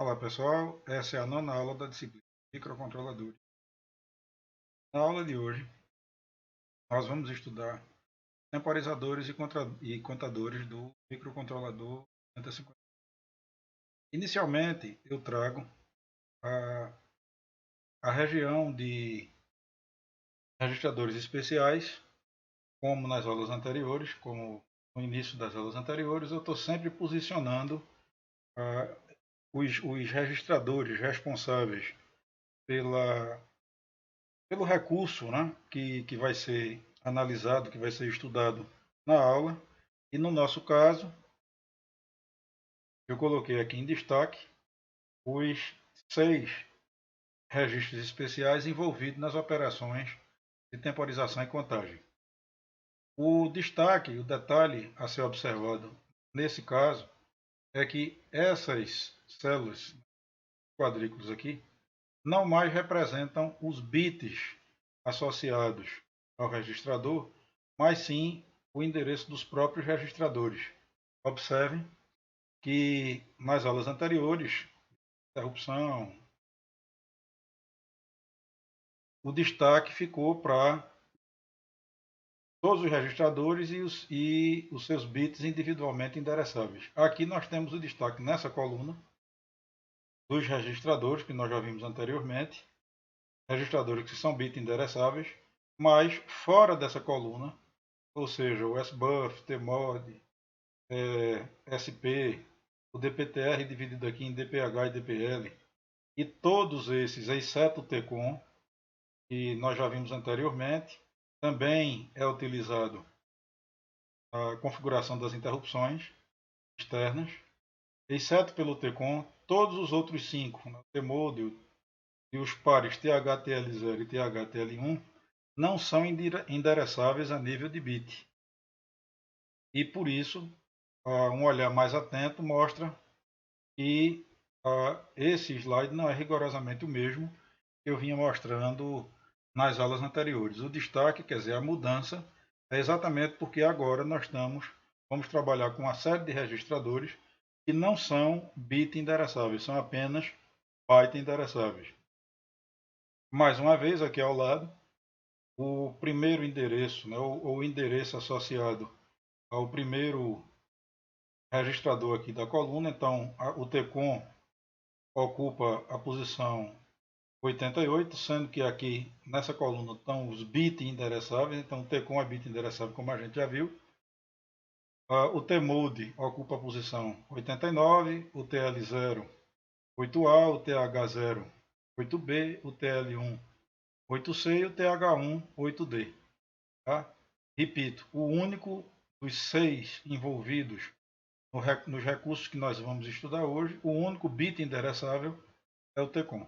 Olá pessoal, essa é a nona aula da disciplina Microcontroladores. Na aula de hoje, nós vamos estudar temporizadores e contadores do microcontrolador 150. Inicialmente, eu trago a, a região de registradores especiais, como nas aulas anteriores, como no início das aulas anteriores, eu estou sempre posicionando os registradores responsáveis pela pelo recurso, né, que vai ser analisado, que vai ser estudado na aula. E no nosso caso, eu coloquei aqui em destaque os 6 registros especiais envolvidos nas operações de temporização e contagem. O destaque, o detalhe a ser observado nesse caso é que essas células quadrículas aqui não mais representam os bits associados ao registrador, mas sim o endereço dos próprios registradores. Observem que nas aulas anteriores, interrupção, o destaque ficou para todos os registradores e os seus bits individualmente endereçáveis. Aqui nós temos o destaque nessa coluna dos registradores, que nós já vimos anteriormente, registradores que são bit endereçáveis, mas fora dessa coluna, ou seja, o SBUF, TMOD, SP, o DPTR dividido aqui em DPH e DPL, e todos esses, exceto o TCOM, que nós já vimos anteriormente, também é utilizado a configuração das interrupções externas, exceto pelo TCOM, todos os outros 5, o TMOD e os pares THTL0 e THTL1, não são endereçáveis a nível de bit. E por isso, um olhar mais atento mostra que esse slide não é rigorosamente o mesmo que eu vinha mostrando nas aulas anteriores. O destaque, quer dizer, a mudança, é exatamente porque agora vamos trabalhar com uma série de registradores que não são bit endereçáveis, são apenas byte endereçáveis. Mais uma vez, aqui ao lado, o primeiro endereço, né, ou o endereço associado ao primeiro registrador aqui da coluna. Então, o TCOM ocupa a posição 88, sendo que aqui nessa coluna estão os bits endereçáveis. Então, o TCOM é bit endereçável, como a gente já viu. O TMOD ocupa a posição 89, o TL0 8A, o TH0 8B, o TL1 8C e o TH1 8D. Tá? Repito, o único dos 6 envolvidos nos recursos que nós vamos estudar hoje, o único bit endereçável é o TCOM.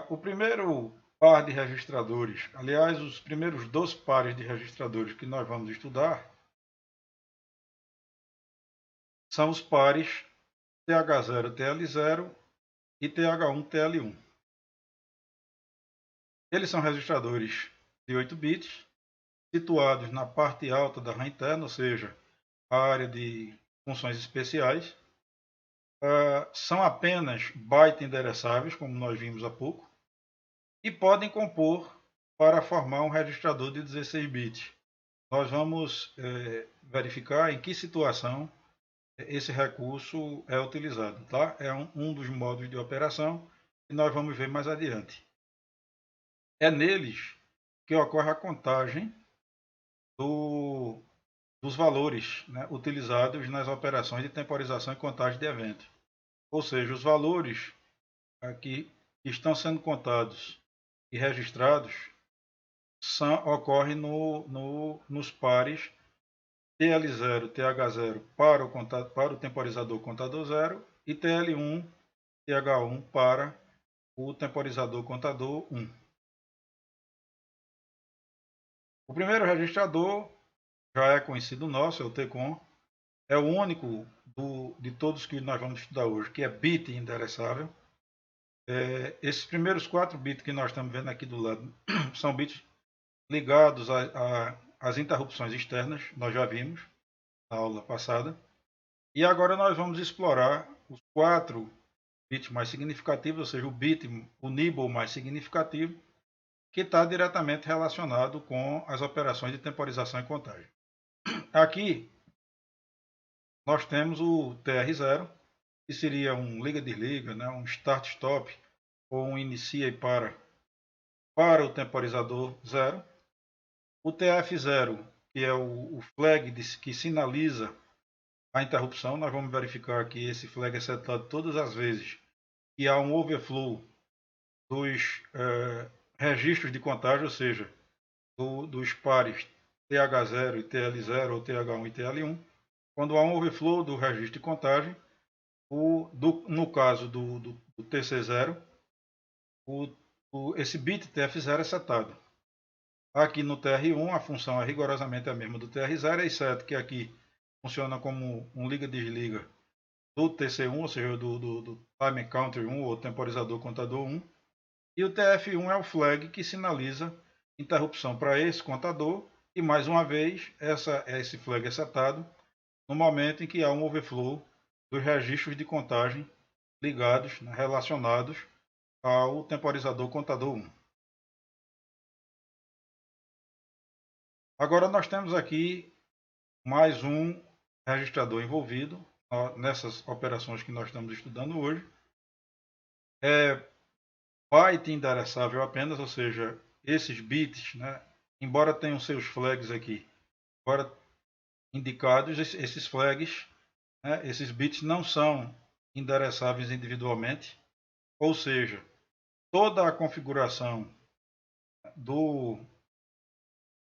O primeiro par de registradores, aliás, os primeiros 2 pares de registradores que nós vamos estudar são os pares TH0TL0 e TH1TL1. Eles são registradores de 8 bits, situados na parte alta da RAM interna, ou seja, a área de funções especiais. São apenas byte endereçáveis, como nós vimos há pouco, e podem compor para formar um registrador de 16 bits. Nós vamos verificar em que situação esse recurso é utilizado. Tá? É um dos modos de operação que nós vamos ver mais adiante. É neles que ocorre a contagem dos valores, né, utilizados nas operações de temporização e contagem de eventos. Ou seja, os valores que estão sendo contados e registrados ocorrem nos pares TL0, TH0 para o temporizador contador 0 e TL1, TH1 para o temporizador contador 1. O primeiro registrador já é conhecido nosso, é o TCOM. É o único de todos que nós vamos estudar hoje que é bit endereçável. Esses primeiros 4 bits que nós estamos vendo aqui do lado são bits ligados às interrupções externas, nós já vimos na aula passada. E agora nós vamos explorar os 4 bits mais significativos, ou seja, o nibble mais significativo, que está diretamente relacionado com as operações de temporização e contagem. Aqui nós temos o TR0, que seria um liga-desliga, né, um start-stop ou um inicia e para o temporizador 0. O TF0, que é o flag que sinaliza a interrupção, nós vamos verificar que esse flag é setado todas as vezes que há um overflow dos registros de contagem, ou seja, dos pares TH0 e TL0 ou TH1 e TL1. Quando há um overflow do registro de contagem, no caso do TC0, esse bit TF0 é setado. Aqui no TR1 a função é rigorosamente a mesma do TR0, exceto que aqui funciona como um liga-desliga do TC1, ou seja, do Time Counter 1 ou temporizador contador 1. E o TF1 é o flag que sinaliza interrupção para esse contador. E mais uma vez, esse flag é setado no momento em que há um overflow dos registros de contagem ligados, né, relacionados ao temporizador contador 1. Agora nós temos aqui mais um registrador envolvido nessas operações que nós estamos estudando hoje. É byte endereçável apenas, ou seja, esses bits, né, embora tenham seus flags aqui, embora indicados, esses flags, né, esses bits não são endereçáveis individualmente, ou seja, toda a configuração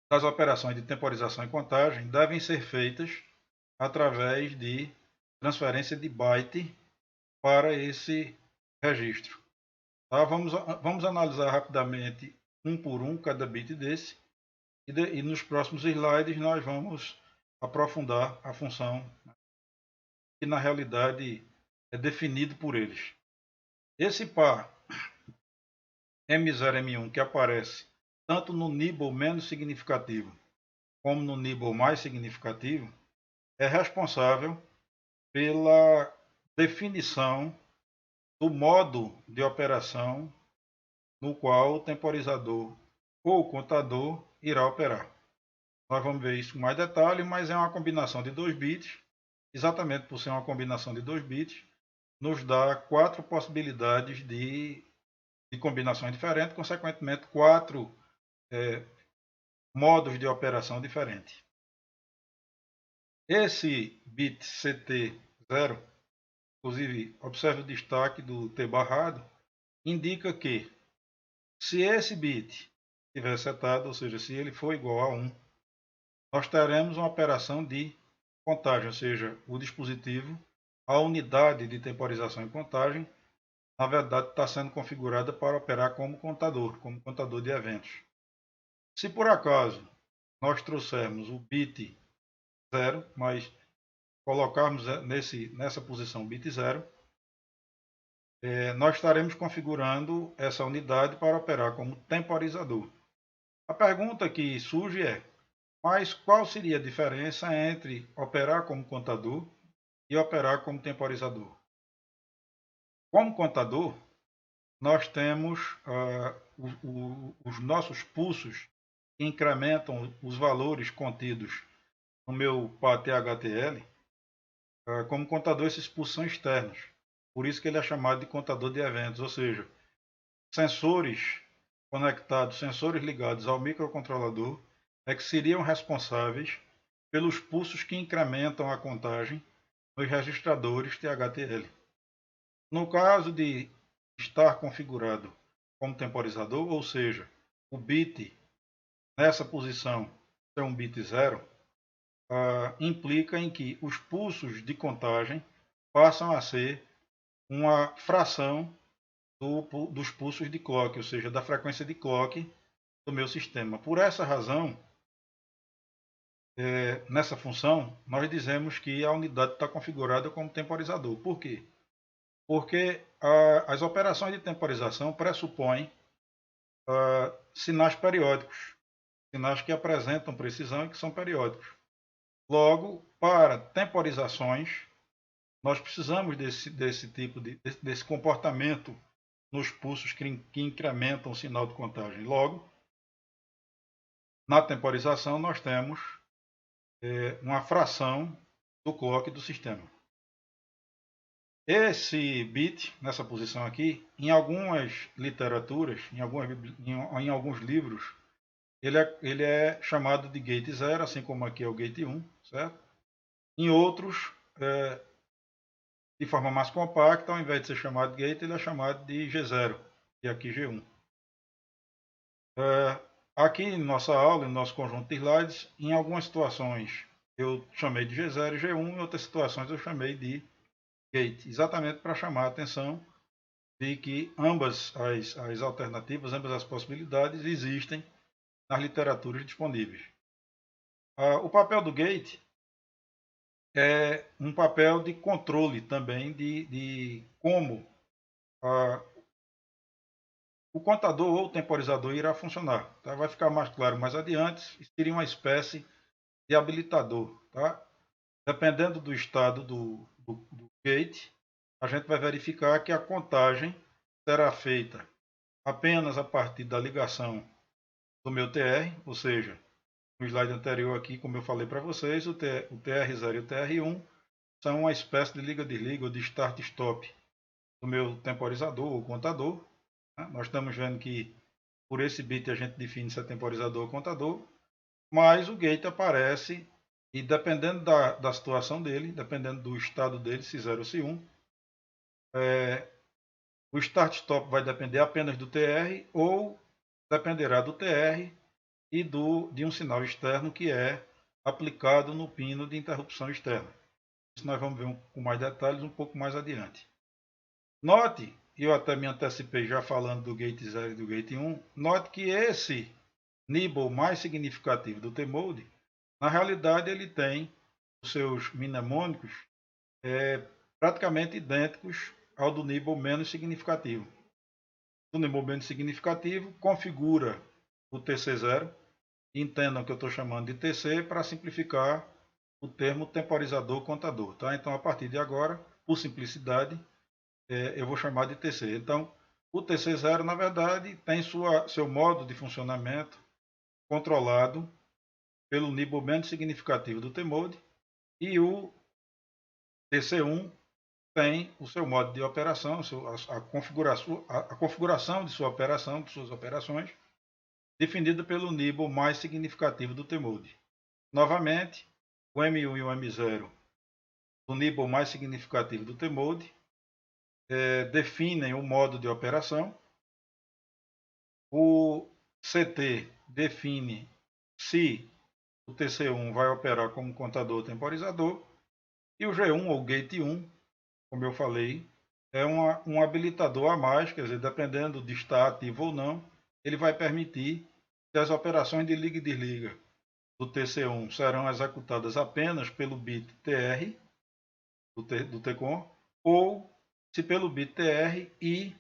das operações de temporização e contagem devem ser feitas através de transferência de byte para esse registro. Tá? Vamos analisar rapidamente um por um cada bit desse e nos próximos slides nós vamos aprofundar a função que na realidade é definido por eles. Esse par M0M1 que aparece tanto no nibble menos significativo como no nibble mais significativo é responsável pela definição do modo de operação no qual o temporizador ou o contador irá operar. Nós vamos ver isso com mais detalhe, mas é uma combinação de 2 bits. Exatamente por ser uma combinação de 2 bits, nos dá 4 possibilidades de combinações diferentes, consequentemente 4 modos de operação diferentes. Esse bit CT0, inclusive observe o destaque do T barrado, indica que se esse bit estiver setado, ou seja, se ele for igual a 1, nós teremos uma operação de contagem, ou seja, o dispositivo, a unidade de temporização e contagem, na verdade está sendo configurada para operar como contador de eventos. Se por acaso nós trouxermos o bit 0, mas colocarmos nessa posição bit 0, nós estaremos configurando essa unidade para operar como temporizador. A pergunta que surge é, mas qual seria a diferença entre operar como contador e operar como temporizador? Como contador, nós temos os nossos pulsos que incrementam os valores contidos no meu PAT-HTL. Como contador, esses pulsos são externos. Por isso que ele é chamado de contador de eventos, ou seja, sensores conectados, sensores ligados ao microcontrolador, é que seriam responsáveis pelos pulsos que incrementam a contagem nos registradores THTL. No caso de estar configurado como temporizador, ou seja, o bit nessa posição ser um bit 0, implica em que os pulsos de contagem passam a ser uma fração dos pulsos de clock, ou seja, da frequência de clock do meu sistema. Por essa razão, nessa função, nós dizemos que a unidade está configurada como temporizador. Por quê? Porque as operações de temporização pressupõem sinais periódicos. sinais que apresentam precisão e que são periódicos. Logo, para temporizações, nós precisamos desse tipo desse comportamento nos pulsos que incrementam o sinal de contagem. Logo, na temporização, nós temos uma fração do clock do sistema. Esse bit, nessa posição aqui, em algumas literaturas, em alguns livros, ele é chamado de gate 0, assim como aqui é o gate 1, certo? Em outros, de forma mais compacta, ao invés de ser chamado de gate, ele é chamado de G0, e aqui G1. Aqui em nossa aula, no nosso conjunto de slides, em algumas situações eu chamei de G0 e G1, em outras situações eu chamei de gate, exatamente para chamar a atenção de que ambas as alternativas, ambas as possibilidades existem nas literaturas disponíveis. O papel do gate é um papel de controle também de como o contador ou o temporizador irá funcionar. Tá? Vai ficar mais claro mais adiante, seria uma espécie de habilitador. Tá? Dependendo do estado do gate, a gente vai verificar que a contagem será feita apenas a partir da ligação do meu TR, ou seja, no slide anterior aqui, como eu falei para vocês, o TR0 e o TR1 são uma espécie de liga-desliga ou de start-stop do meu temporizador ou contador. Né? Nós estamos vendo que por esse bit a gente define se é temporizador ou contador, mas o gate aparece e dependendo da situação dele, dependendo do estado dele, se 0 ou se 1, o start-stop vai depender apenas do TR ou dependerá do TR e de um sinal externo que é aplicado no pino de interrupção externa. Isso nós vamos ver com mais detalhes um pouco mais adiante. Note, e eu até me antecipei já falando do gate 0 e do gate 1, note que esse nibble mais significativo do T-mode, na realidade ele tem os seus mnemônicos praticamente idênticos ao do nibble menos significativo. O nibble menos significativo configura o TC0, entendam que eu estou chamando de TC para simplificar o termo temporizador contador. Tá? Então, a partir de agora, por simplicidade, eu vou chamar de TC. Então, o TC0, na verdade, tem seu modo de funcionamento controlado pelo nibble menos significativo do T-mode e o TC1 tem o seu modo de operação, a configuração de sua operação, de suas operações, definida pelo nibble mais significativo do T-mode. Novamente, o M1 e o M0, o nibble mais significativo do T-mode, definem o modo de operação. O CT define se o TC1 vai operar como contador ou temporizador. E o G1 ou Gate 1, como eu falei, é um habilitador a mais, quer dizer, dependendo de estar ativo ou não, ele vai permitir que as operações de liga e desliga do TC1 serão executadas apenas pelo bit TR do TCOM, ou se pelo bit TR e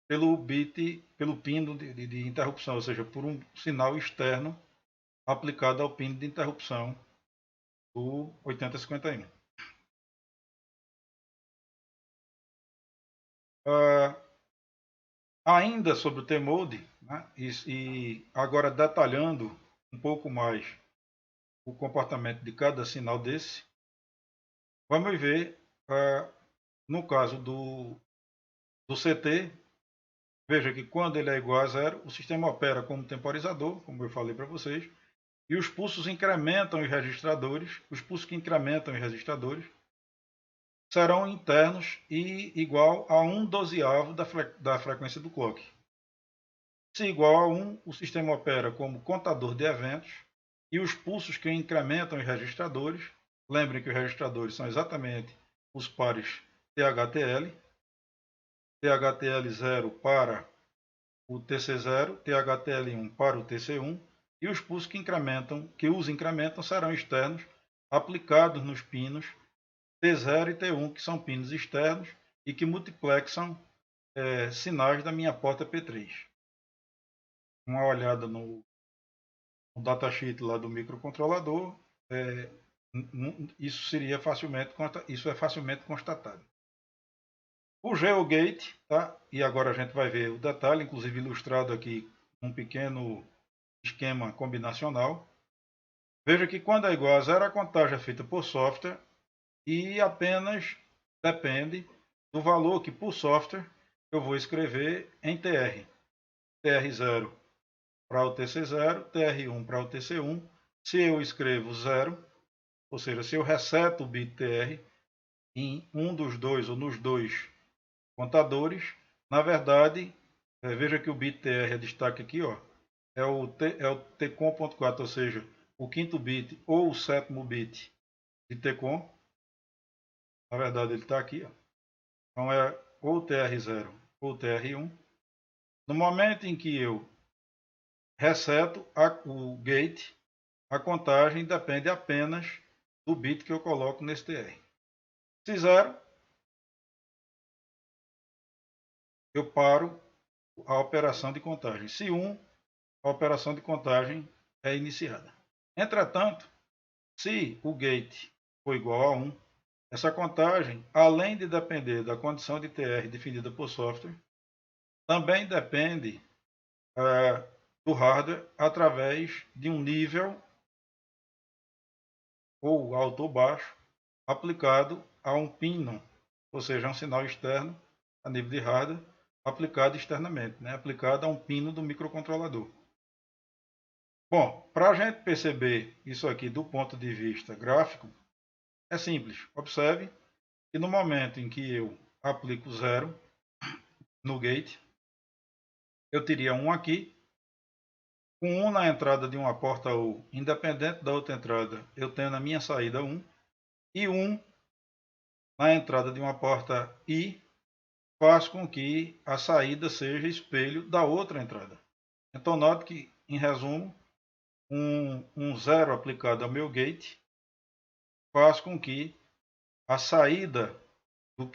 pelo pino de interrupção, ou seja, por um sinal externo aplicado ao pino de interrupção do 8051. Ainda sobre o T-Mode, né, e agora detalhando um pouco mais o comportamento de cada sinal desse, vamos ver, no caso do CT, veja que quando ele é igual a zero, o sistema opera como temporizador, como eu falei para vocês, e os pulsos incrementam os registradores, os pulsos que incrementam os registradores serão internos e igual a 1/12 da frequência do clock. Se igual a 1, o sistema opera como contador de eventos e os pulsos que incrementam os registradores, lembrem que os registradores são exatamente os pares THTL, THTL0 para o TC0, THTL1 para o TC1, e os pulsos que os incrementam serão externos, aplicados nos pinos T0 e T1, que são pinos externos e que multiplexam sinais da minha porta P3. Uma olhada no o datasheet lá do microcontrolador, isso é facilmente constatado. O GeoGate, tá? E agora a gente vai ver o detalhe, inclusive ilustrado aqui um pequeno esquema combinacional. Veja que quando é igual a zero, a contagem é feita por software e apenas depende do valor que por software eu vou escrever em TR. TR0 para o TC0, TR1 para o TC1. Se eu escrevo 0, ou seja, se eu reseto o bit TR em um dos dois ou nos dois contadores, na verdade, veja que o bit TR é destaque aqui, ó, é o tcom.4, ou seja, o quinto bit ou o sétimo bit de tcom. Na verdade, ele está aqui, ó. Então é ou TR0 ou TR1. No momento em que eu reseto o gate, a contagem depende apenas do bit que eu coloco nesse TR. Se 0, eu paro a operação de contagem. Se 1, a operação de contagem é iniciada. Entretanto, se o gate for igual a 1, essa contagem, além de depender da condição de TR definida por software, também depende do hardware através de um nível ou alto ou baixo aplicado a um pino, ou seja, um sinal externo a nível de hardware aplicado externamente, né? Aplicado a um pino do microcontrolador. Bom, para a gente perceber isso aqui do ponto de vista gráfico, é simples. Observe que no momento em que eu aplico 0 no gate, eu teria 1 aqui, com 1 na entrada de uma porta U, independente da outra entrada, eu tenho na minha saída 1, e 1 na entrada de uma porta I faz com que a saída seja espelho da outra entrada. Então, note que, em resumo, um 0 aplicado ao meu gate faz com que a saída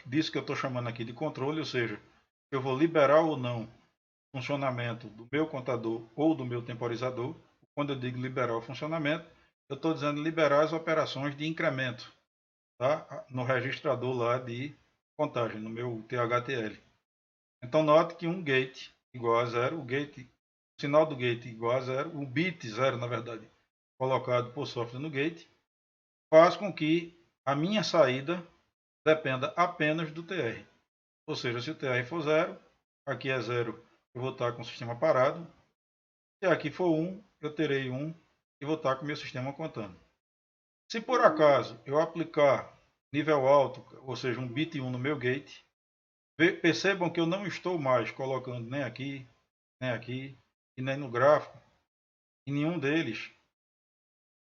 disso que eu estou chamando aqui de controle, ou seja, eu vou liberar ou não o funcionamento do meu contador ou do meu temporizador. Quando eu digo liberar o funcionamento, eu estou dizendo liberar as operações de incremento, tá? No registrador lá de contagem, no meu THTL. Então note que um gate igual a 0, o sinal do gate igual a 0, o bit 0, na verdade, colocado por software no gate, faz com que a minha saída dependa apenas do TR. Ou seja, se o TR for 0, aqui é 0, eu vou estar com o sistema parado. Se aqui for 1, eu terei 1 e vou estar com o meu sistema contando. Se por acaso eu aplicar nível alto, ou seja, um bit 1 no meu gate, percebam que eu não estou mais colocando nem aqui e nem no gráfico, em nenhum deles,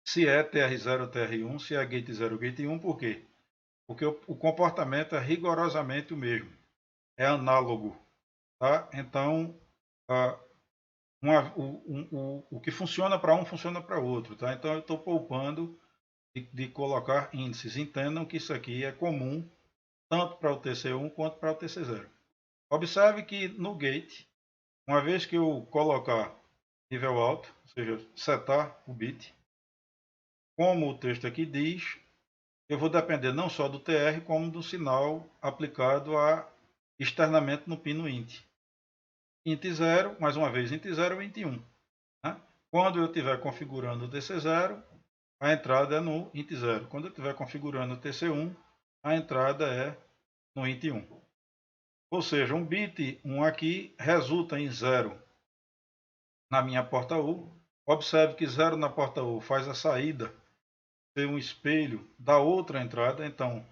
se é TR0 ou TR1, se é gate 0 ou gate 1, por quê? Porque o comportamento é rigorosamente o mesmo, é análogo. Tá? Então, o que funciona para um funciona para outro. Tá? Então, eu estou poupando de colocar índices. Entendam que isso aqui é comum tanto para o TC1 quanto para o TC0. Observe que no gate, uma vez que eu colocar nível alto, ou seja, setar o bit, como o texto aqui diz, eu vou depender não só do TR, como do sinal aplicado externamente no pino int. Int 0, mais uma vez, int 0 e int 1. Né? Quando eu estiver configurando o TC0, a entrada é no int 0. Quando eu estiver configurando o TC1, a entrada é no int 1. Ou seja, um bit 1 aqui resulta em 0 na minha porta U. Observe que 0 na porta U faz a saída ser um espelho da outra entrada. Então,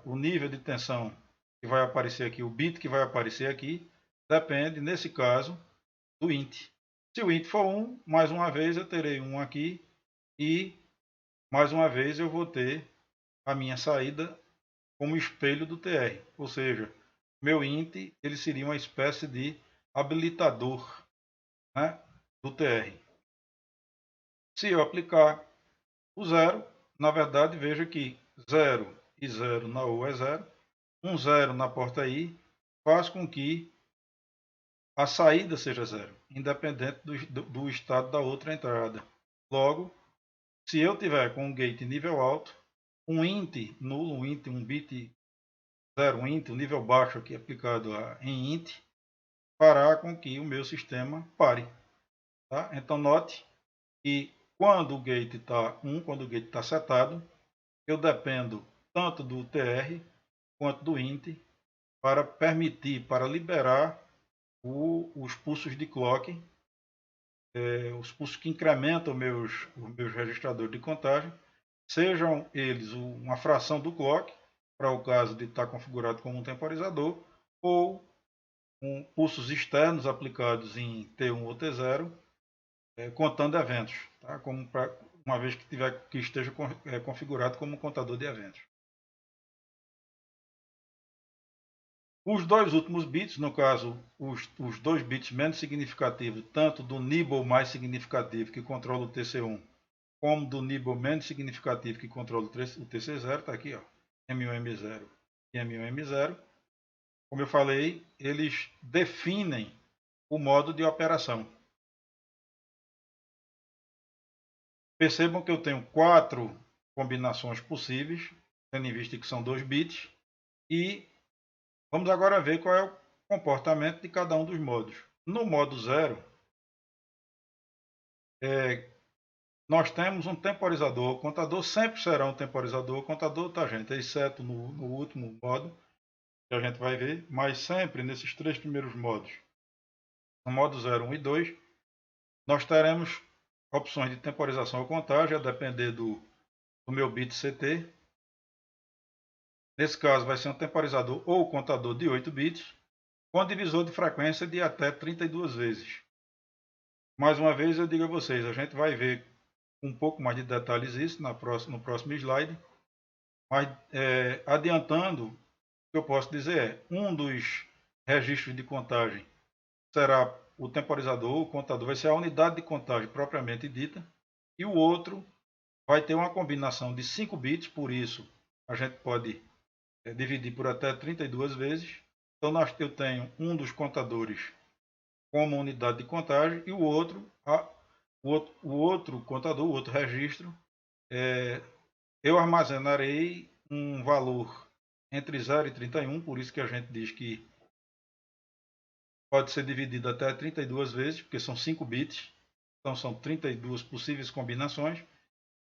o nível de tensão que vai aparecer aqui, o bit que vai aparecer aqui, depende, nesse caso, do int. Se o int for 1, mais uma vez eu terei 1 aqui e, mais uma vez, eu vou ter a minha saída como espelho do TR. Ou seja, meu int ele seria uma espécie de habilitador, né, do TR. Se eu aplicar o 0, na verdade, veja que 0 e 0 na U é 0. Um 0 na porta I faz com que a saída seja 0, independente do estado da outra entrada. Logo, se eu tiver com um gate nível alto, um int nulo, um bit 0, um int, um nível baixo aqui aplicado em int, fará com que o meu sistema pare. Tá? Então note que quando o gate está 1, quando o gate está setado, eu dependo tanto do tr quanto do int para permitir, para liberar os pulsos de clock, os pulsos que incrementam os meus registradores de contagem, sejam eles uma fração do clock, para o caso de estar configurado como um temporizador, ou pulsos externos aplicados em T1 ou T0, contando eventos, tá? Como uma vez que esteja configurado como um contador de eventos. Os dois últimos bits, no caso, os dois bits menos significativos, tanto do nibble mais significativo, que controla o TC1, como do nibble menos significativo, que controla o TC0, está aqui, ó, M1, M0 e M1, M0. Como eu falei, eles definem o modo de operação. Percebam que eu tenho 4 combinações possíveis, tendo em vista que são 2 bits, e vamos agora ver qual é o comportamento de cada um dos modos. No modo 0, nós temos um temporizador. O contador sempre será um temporizador. O contador, tá, gente? Exceto no último modo, que a gente vai ver, mas sempre nesses 3 primeiros modos, no modo 0, 1 e 2, nós teremos opções de temporização ou contagem, a depender do meu bit CT. Nesse caso, vai ser um temporizador ou contador de 8 bits, com divisor de frequência de até 32 vezes. Mais uma vez, eu digo a vocês, a gente vai ver um pouco mais de detalhes isso no próximo slide, mas adiantando, o que eu posso dizer é, um dos registros de contagem será o temporizador, o contador, vai ser a unidade de contagem propriamente dita, e o outro vai ter uma combinação de 5 bits, por isso a gente pode dividir por até 32 vezes. Então eu tenho um dos contadores como unidade de contagem e o outro contador, o outro registro, eu armazenarei um valor entre 0 e 31, por isso que a gente diz que pode ser dividido até 32 vezes, porque são 5 bits, então são 32 possíveis combinações,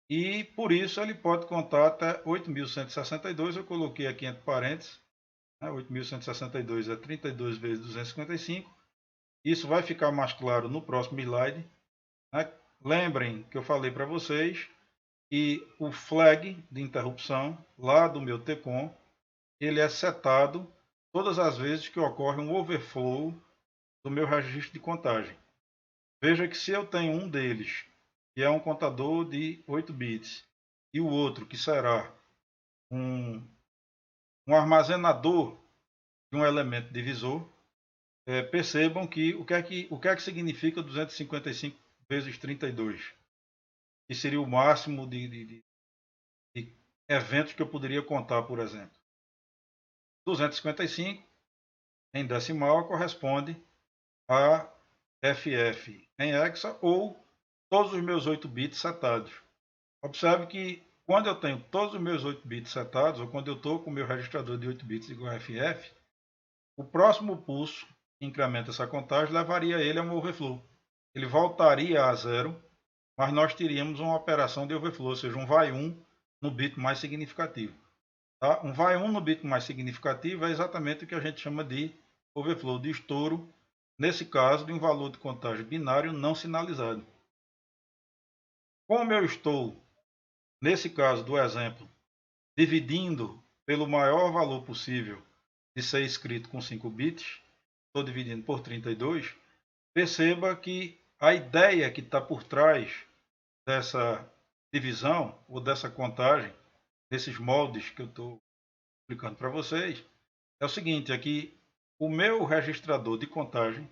e por isso ele pode contar até 8.162, eu coloquei aqui entre parênteses, 8.162 é 32 vezes 255, isso vai ficar mais claro no próximo slide. Lembrem que eu falei para vocês que o flag de interrupção lá do meu TCOM, ele é setado todas as vezes que ocorre um overflow do meu registro de contagem. Veja que se eu tenho um deles, que é um contador de 8 bits, e o outro que será um armazenador de um elemento divisor, percebam que o que é que significa 255 vezes 32, que seria o máximo de eventos que eu poderia contar, por exemplo. 255 em decimal corresponde a FF em hexa ou todos os meus 8 bits setados. Observe que quando eu tenho todos os meus 8 bits setados, ou quando eu estou com o meu registrador de 8 bits igual a FF, o próximo pulso que incrementa essa contagem levaria ele a um overflow. Ele voltaria a 0, mas nós teríamos uma operação de overflow, ou seja, um vai 1 no bit mais significativo. Tá? Um vai 1 no bit mais significativo é exatamente o que a gente chama de overflow, de estouro, nesse caso de um valor de contagem binário não sinalizado. Como eu estou, nesse caso do exemplo, dividindo pelo maior valor possível de ser escrito com 5 bits, estou dividindo por 32, perceba que a ideia que está por trás dessa divisão ou dessa contagem, desses moldes que eu estou explicando para vocês, é o seguinte, é que o meu registrador de contagem,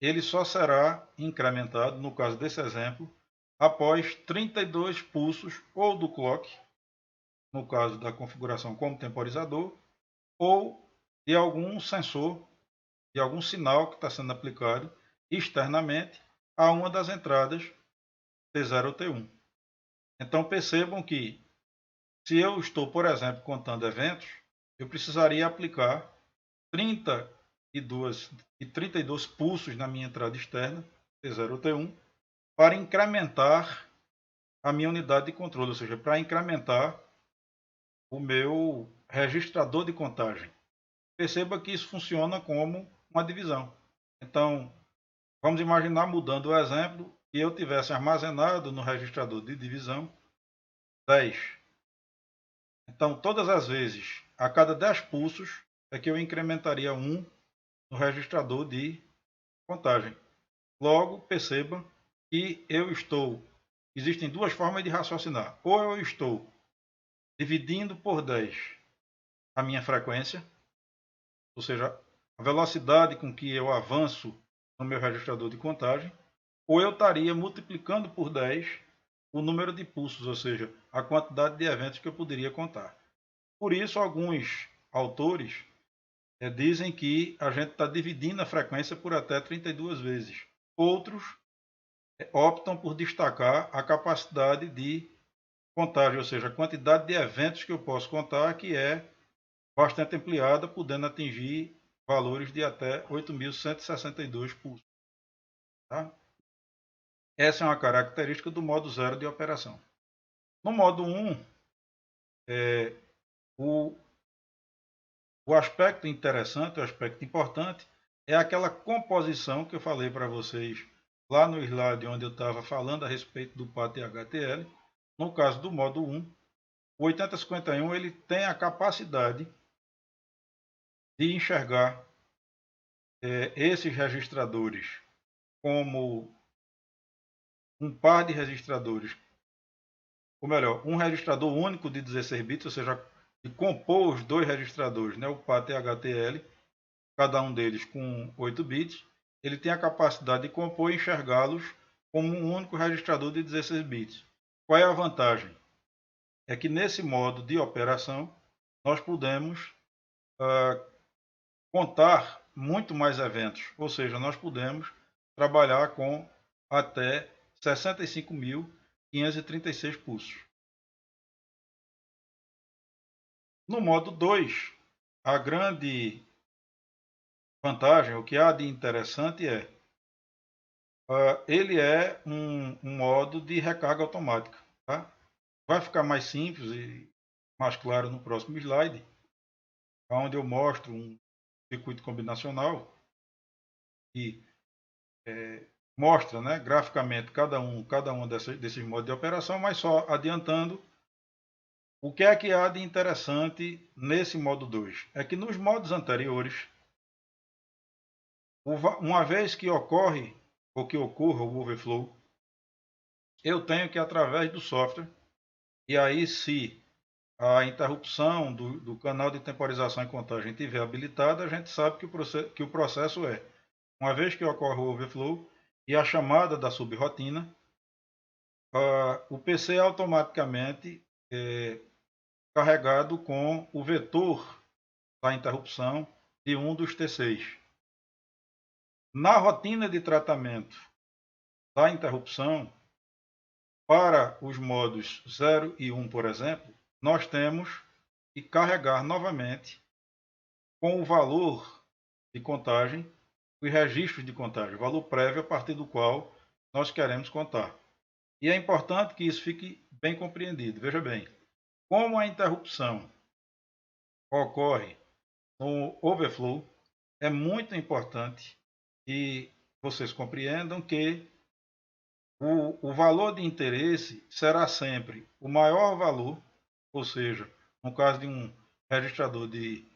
ele só será incrementado, no caso desse exemplo, após 32 pulsos ou do clock, no caso da configuração como temporizador, ou de algum sensor de algum sinal que está sendo aplicado externamente a uma das entradas T0 ou T1. Então percebam que se eu estou, por exemplo, contando eventos, eu precisaria aplicar 32 pulsos na minha entrada externa, T0 ou T1, para incrementar a minha unidade de controle, ou seja, para incrementar o meu registrador de contagem. Perceba que isso funciona como uma divisão. Então, vamos imaginar, mudando o exemplo, que eu tivesse armazenado no registrador de divisão 10. Então, todas as vezes, a cada 10 pulsos, é que eu incrementaria 1 no registrador de contagem. Logo, perceba que existem duas formas de raciocinar. Ou eu estou dividindo por 10 a minha frequência, ou seja, a velocidade com que eu avanço no meu registrador de contagem, ou eu estaria multiplicando por 10 o número de pulsos, ou seja, a quantidade de eventos que eu poderia contar. Por isso, alguns autores dizem que a gente está dividindo a frequência por até 32 vezes. Outros optam por destacar a capacidade de contagem, ou seja, a quantidade de eventos que eu posso contar, que é bastante ampliada, podendo atingir valores de até 8.162 pulsos. Tá? Essa é uma característica do modo 0 de operação. No modo 1, o aspecto interessante, o aspecto importante, é aquela composição que eu falei para vocês lá no slide onde eu estava falando a respeito do PAT-HTL. No caso do modo 1, o 8051 ele tem a capacidade de enxergar esses registradores como um par de registradores, ou melhor, um registrador único de 16 bits, ou seja, de compor os dois registradores, né, o PAT e HTL, cada um deles com 8 bits, ele tem a capacidade de compor e enxergá-los como um único registrador de 16 bits. Qual é a vantagem? É que nesse modo de operação, nós podemos contar muito mais eventos, ou seja, nós podemos trabalhar com até 65.536 pulsos. No modo 2, a grande vantagem, o que há de interessante é ele é um modo de recarga automática. Tá? Vai ficar mais simples e mais claro no próximo slide, onde eu mostro um circuito combinacional que mostra, né, graficamente cada um desses modos de operação, mas só adiantando, o que é que há de interessante nesse modo 2? É que nos modos anteriores, uma vez que ocorra o overflow, eu tenho que, através do software, e aí se a interrupção do canal de temporização e contagem estiver habilitada, a gente sabe que o processo é, uma vez que ocorre o overflow e a chamada da subrotina, o PC é automaticamente carregado com o vetor da interrupção de um dos T6. Na rotina de tratamento da interrupção, para os modos 0 e 1, por exemplo, nós temos que carregar novamente com o valor de contagem, os registros de contagem, o valor prévio a partir do qual nós queremos contar. E é importante que isso fique bem compreendido. Veja bem, como a interrupção ocorre no overflow, é muito importante que vocês compreendam que o valor de interesse será sempre o maior valor, ou seja, no caso de um registrador de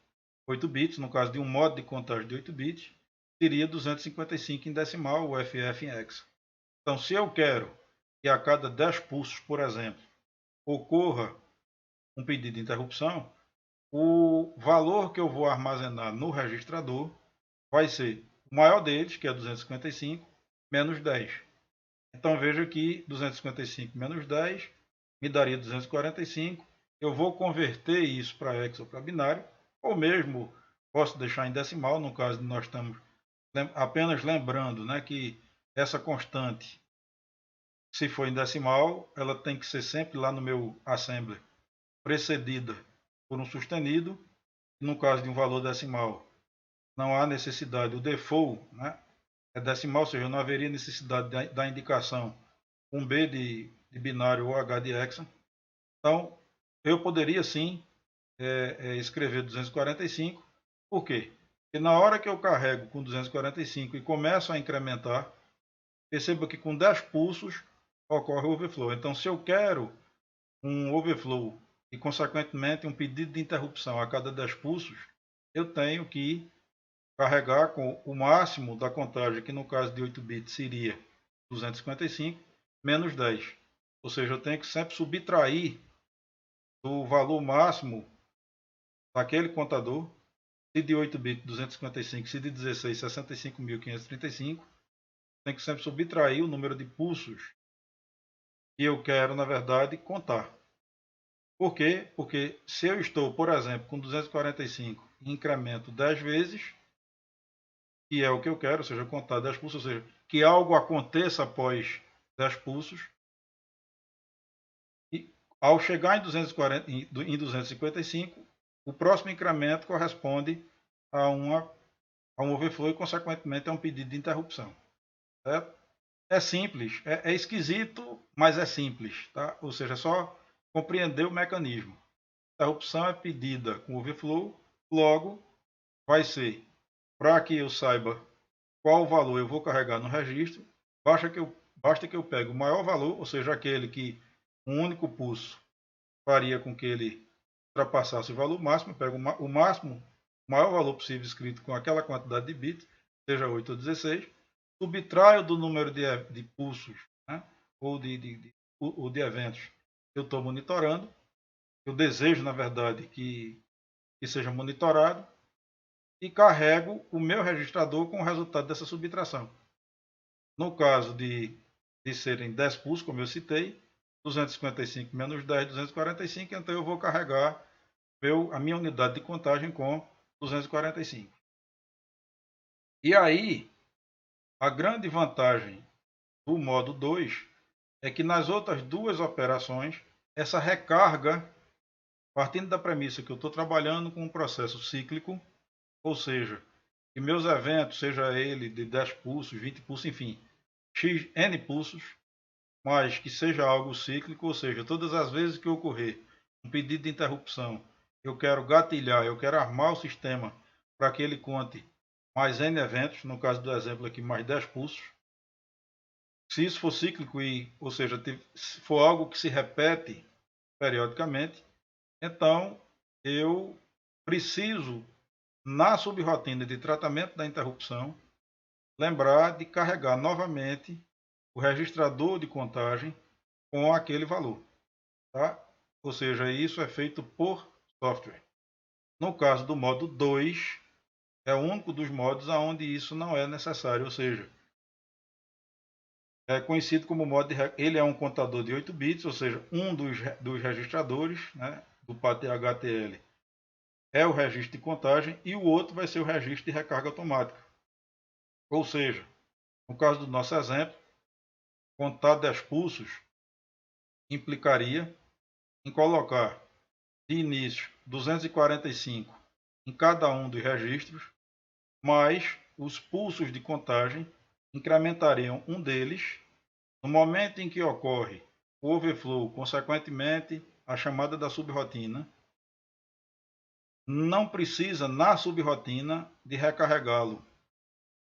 8 bits, no caso de um modo de contagem de 8 bits, seria 255 em decimal, o FF em hexa. Então, se eu quero que a cada 10 pulsos, por exemplo, ocorra um pedido de interrupção, o valor que eu vou armazenar no registrador vai ser o maior deles, que é 255, menos 10. Então veja que 255 menos 10 me daria 245. Eu vou converter isso para hexa ou para binário, ou mesmo posso deixar em decimal, no caso de nós estamos apenas lembrando, né, que essa constante, se for em decimal, ela tem que ser sempre lá no meu assembler precedida por um sustenido. No caso de um valor decimal, não há necessidade, o default, né, é decimal, ou seja, não haveria necessidade da indicação 1B de binário ou H de hexa. Então, eu poderia sim escrever 245. Por quê? Porque na hora que eu carrego com 245 e começo a incrementar, perceba que com 10 pulsos ocorre o overflow. Então, se eu quero um overflow e, consequentemente, um pedido de interrupção a cada 10 pulsos, eu tenho que carregar com o máximo da contagem, que no caso de 8 bits seria 255, menos 10. Ou seja, eu tenho que sempre subtrair do valor máximo daquele contador, se de 8 bits 255, se de 16 65.535, tem que sempre subtrair o número de pulsos que eu quero, na verdade, contar. Por quê? Porque se eu estou, por exemplo, com 245 e incremento 10 vezes, que é o que eu quero, ou seja, contar 10 pulsos, ou seja, que algo aconteça após 10 pulsos, e ao chegar em 255, o próximo incremento corresponde a um overflow e, consequentemente, a um pedido de interrupção. Certo? É simples, é esquisito, mas é simples. Tá? Ou seja, é só compreender o mecanismo. A interrupção é pedida com overflow, logo vai ser, para que eu saiba qual valor eu vou carregar no registro, basta que eu pegue o maior valor, ou seja, aquele que um único pulso faria com que ele ultrapassasse o valor máximo, eu pego o máximo, o maior valor possível escrito com aquela quantidade de bits, seja 8 ou 16, subtraio do número de pulsos, né, ou de eventos que eu estou monitorando, eu desejo, na verdade, que seja monitorado, e carrego o meu registrador com o resultado dessa subtração. No caso de serem 10 pulsos, como eu citei, 255 menos 10, 245, então eu vou carregar a minha unidade de contagem com 245. E aí, a grande vantagem do modo 2 é que nas outras duas operações, essa recarga, partindo da premissa que eu estou trabalhando com um processo cíclico, ou seja, que meus eventos, seja ele de 10 pulsos, 20 pulsos, enfim, n pulsos, mas que seja algo cíclico, ou seja, todas as vezes que ocorrer um pedido de interrupção, eu quero gatilhar, eu quero armar o sistema para que ele conte mais n eventos, no caso do exemplo aqui, mais 10 pulsos. Se isso for cíclico, ou seja, se for algo que se repete periodicamente, então eu preciso, na subrotina de tratamento da interrupção, lembrar de carregar novamente o registrador de contagem com aquele valor. Tá? Ou seja, isso é feito por software. No caso do modo 2, é o único dos modos onde isso não é necessário, ou seja, é conhecido como modo ele é um contador de 8 bits, ou seja, um dos registradores, né, do PAT-HTL é o registro de contagem e o outro vai ser o registro de recarga automática. Ou seja, no caso do nosso exemplo, contar 10 pulsos implicaria em colocar de início 245 em cada um dos registros, mas os pulsos de contagem incrementariam um deles no momento em que ocorre o overflow, consequentemente a chamada da subrotina. Não precisa na subrotina de recarregá-lo.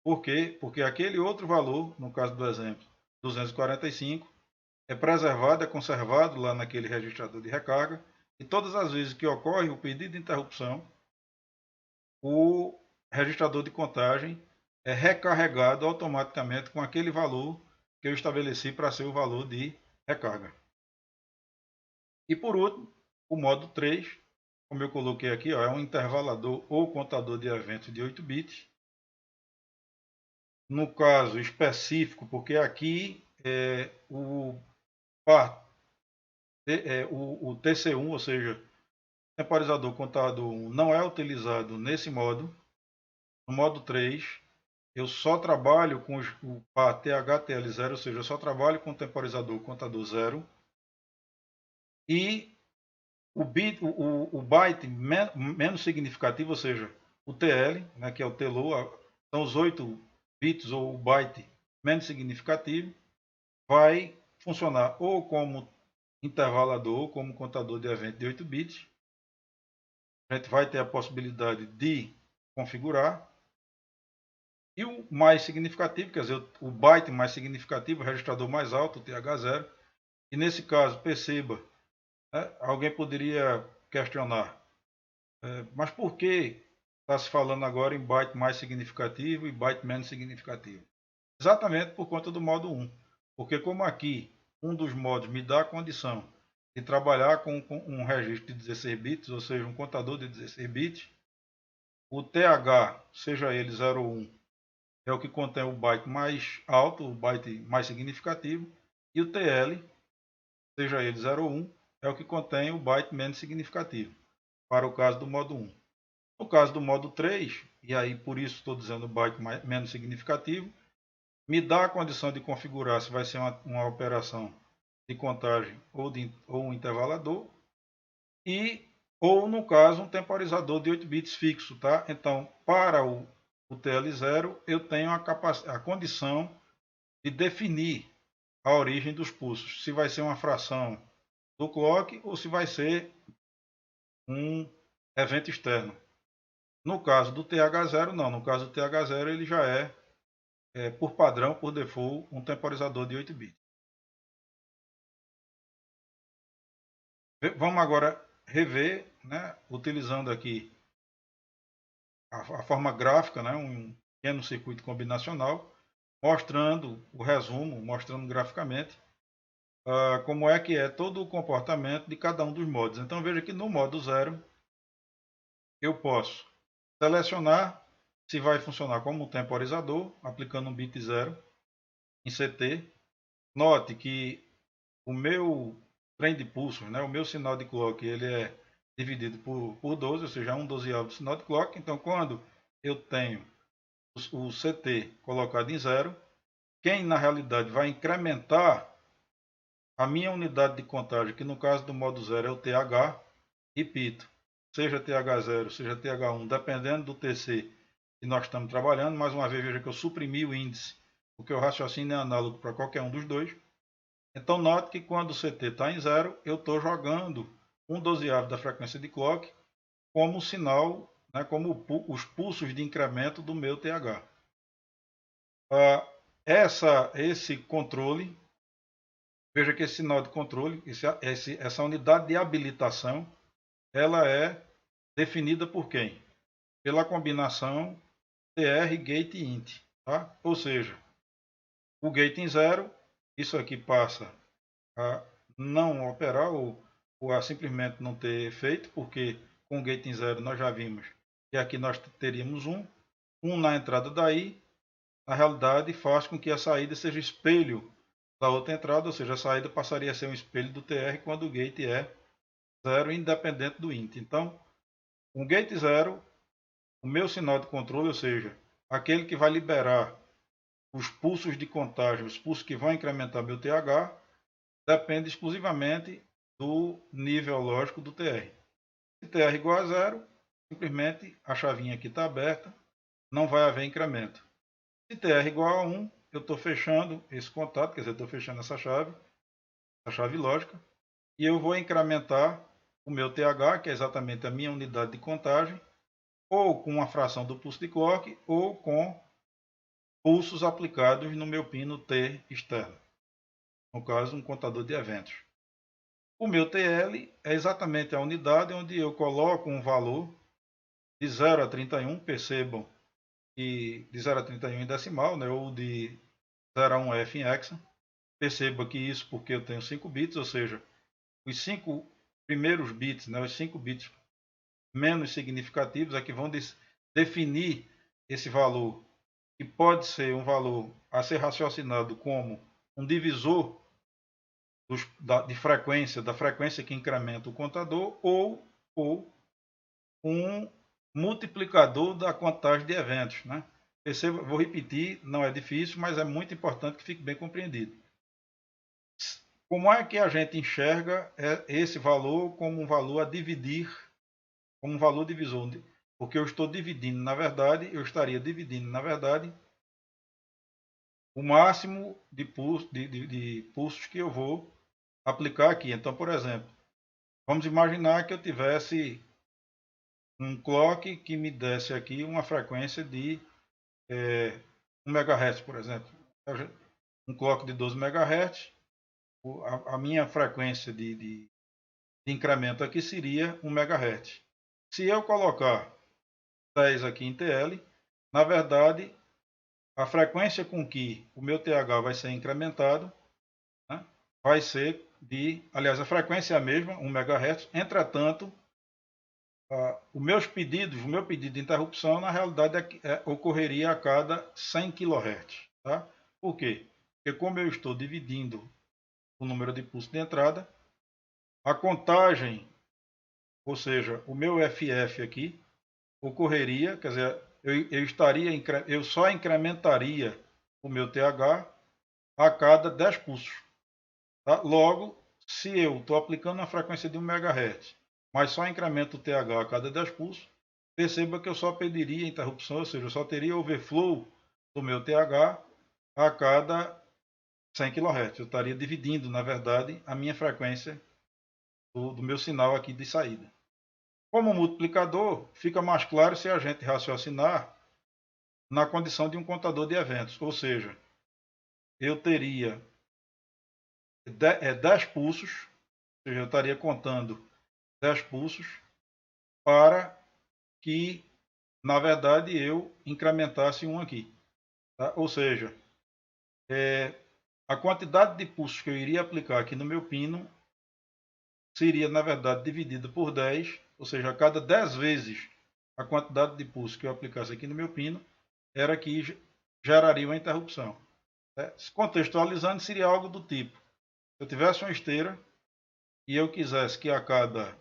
Por quê? Porque aquele outro valor, no caso do exemplo 245, é preservado, é conservado lá naquele registrador de recarga, e todas as vezes que ocorre o pedido de interrupção, o registrador de contagem é recarregado automaticamente com aquele valor que eu estabeleci para ser o valor de recarga. E por último, o modo 3, como eu coloquei aqui, ó, é um intervalador ou contador de eventos de 8 bits. No caso específico, porque aqui o TC1, ou seja, temporizador contador 1, não é utilizado nesse modo. No modo 3, eu só trabalho com o par TH-TL0, ou seja, eu só trabalho com o temporizador contador 0, e o byte menos significativo, ou seja, o TL, né, que é o TLOW, são os 8 bits ou o byte menos significativo, vai funcionar ou como intervalador ou como contador de evento de 8 bits. A gente vai ter a possibilidade de configurar. E o mais significativo, quer dizer, o byte mais significativo, o registrador mais alto, o TH0. E nesse caso, perceba, né, alguém poderia questionar, mas por que está se falando agora em byte mais significativo e byte menos significativo? Exatamente por conta do modo 1. Porque como aqui um dos modos me dá a condição de trabalhar com um registro de 16 bits, ou seja, um contador de 16 bits, o TH, seja ele 0 ou 1, é o que contém o byte mais alto, o byte mais significativo, e o TL, seja ele 0 ou 1, é o que contém o byte menos significativo, para o caso do modo 1. No caso do modo 3, e aí por isso estou dizendo byte menos significativo, me dá a condição de configurar se vai ser uma operação de contagem ou um intervalador, ou no caso um temporizador de 8 bits fixo. Tá? Então, para o TL0, eu tenho a condição de definir a origem dos pulsos, se vai ser uma fração do clock ou se vai ser um evento externo. No caso do TH0, não. No caso do TH0, ele já por padrão, por default, um temporizador de 8 bits. Vamos agora rever, né, utilizando aqui a forma gráfica, né, um pequeno circuito combinacional, mostrando o resumo, mostrando graficamente como é que é todo o comportamento de cada um dos modos. Então veja que no modo 0 eu posso selecionar se vai funcionar como um temporizador, aplicando um bit 0 em CT. Note que o meu trem de pulsos, né, o meu sinal de clock, ele é dividido por 12, ou seja, um dozeavo do sinal de clock. Então, quando eu tenho o CT colocado em 0, quem na realidade vai incrementar a minha unidade de contagem, que no caso do modo 0 é o TH, repito, seja TH0, seja TH1, dependendo do TC que nós estamos trabalhando. Mais uma vez, veja que eu suprimi o índice, porque o raciocínio é análogo para qualquer um dos dois. Então, note que quando o CT está em 0, eu estou jogando um dozeavo da frequência de clock como sinal, né, como os pulsos de incremento do meu TH. Esse controle, veja que esse sinal de controle, essa unidade de habilitação, ela é definida por quem? Pela combinação TR gate int. Tá? Ou seja, o gate em 0, isso aqui passa a não operar ou a simplesmente não ter efeito, porque com o gate em 0 nós já vimos que aqui nós teríamos um na entrada daí, na realidade faz com que a saída seja espelho da outra entrada, ou seja, a saída passaria a ser um espelho do TR quando o gate é 0, independente do int. Então, com o gate 0, o meu sinal de controle, ou seja, aquele que vai liberar os pulsos de contagem, os pulsos que vão incrementar meu TH, depende exclusivamente do nível lógico do TR. Se TR igual a 0, simplesmente a chavinha aqui está aberta, não vai haver incremento. Se TR igual a 1, eu estou fechando esse contato, quer dizer, estou fechando essa chave lógica, e eu vou incrementar o meu TH, que é exatamente a minha unidade de contagem, ou com uma fração do pulso de clock, ou com pulsos aplicados no meu pino T externo. No caso, um contador de eventos. O meu TL é exatamente a unidade onde eu coloco um valor de 0 a 31, percebam que de 0 a 31 em decimal, né, ou de 0 a 1F em hexa. Perceba que isso porque eu tenho 5 bits, ou seja, os 5 primeiros bits, né, os 5 bits menos significativos é que vão definir esse valor, que pode ser um valor a ser raciocinado como um divisor de frequência, da frequência que incrementa o contador, ou um multiplicador da contagem de eventos. Né? Perceba, vou repetir, não é difícil, mas é muito importante que fique bem compreendido. Como é que a gente enxerga esse valor como um valor a dividir, como um valor divisor? Porque eu estou dividindo, na verdade, eu estaria dividindo, na verdade, o máximo de pulsos que eu vou aplicar aqui. Então, por exemplo, vamos imaginar que eu tivesse um clock que me desse aqui uma frequência de 1 MHz, por exemplo. Um clock de 12 MHz, a minha frequência de incremento aqui seria 1 MHz. Se eu colocar 10 aqui em TL, na verdade, a frequência com que o meu TH vai ser incrementado, né, vai ser aliás, a frequência é a mesma, 1 MHz, entretanto, o meu pedido de interrupção, na realidade, ocorreria a cada 100 kHz. Tá? Por quê? Porque como eu estou dividindo o número de pulsos de entrada, a contagem, ou seja, o meu FF aqui, ocorreria, quer dizer, eu só incrementaria o meu TH a cada 10 pulsos. Tá? Logo, se eu estou aplicando uma frequência de 1 MHz, mas só incremento o TH a cada 10 pulsos, perceba que eu só pediria interrupção, ou seja, eu só teria overflow do meu TH a cada 100 kHz. Eu estaria dividindo, na verdade, a minha frequência do meu sinal aqui de saída. Como multiplicador, fica mais claro se a gente raciocinar na condição de um contador de eventos, ou seja, eu teria 10 pulsos, ou seja, eu estaria contando 10 pulsos para que, na verdade, eu incrementasse um aqui. Tá? Ou seja, a quantidade de pulsos que eu iria aplicar aqui no meu pino seria, na verdade, dividida por 10, ou seja, a cada 10 vezes a quantidade de pulsos que eu aplicasse aqui no meu pino era que geraria uma interrupção. Contextualizando, seria algo do tipo: se eu tivesse uma esteira e eu quisesse que a cada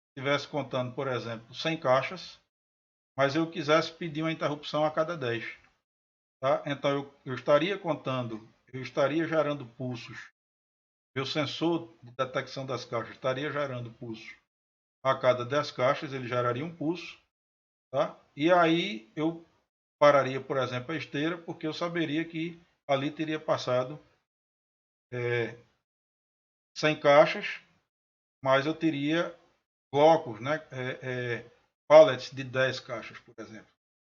estivesse contando, por exemplo, 100 caixas, mas eu quisesse pedir uma interrupção a cada 10. Tá? Então eu estaria contando, eu estaria gerando pulsos. Meu sensor de detecção das caixas estaria gerando pulsos a cada 10 caixas, ele geraria um pulso. Tá? E aí eu pararia, por exemplo, a esteira, porque eu saberia que ali teria passado 100 caixas, mas eu teria blocos, né, pallets de 10 caixas, por exemplo.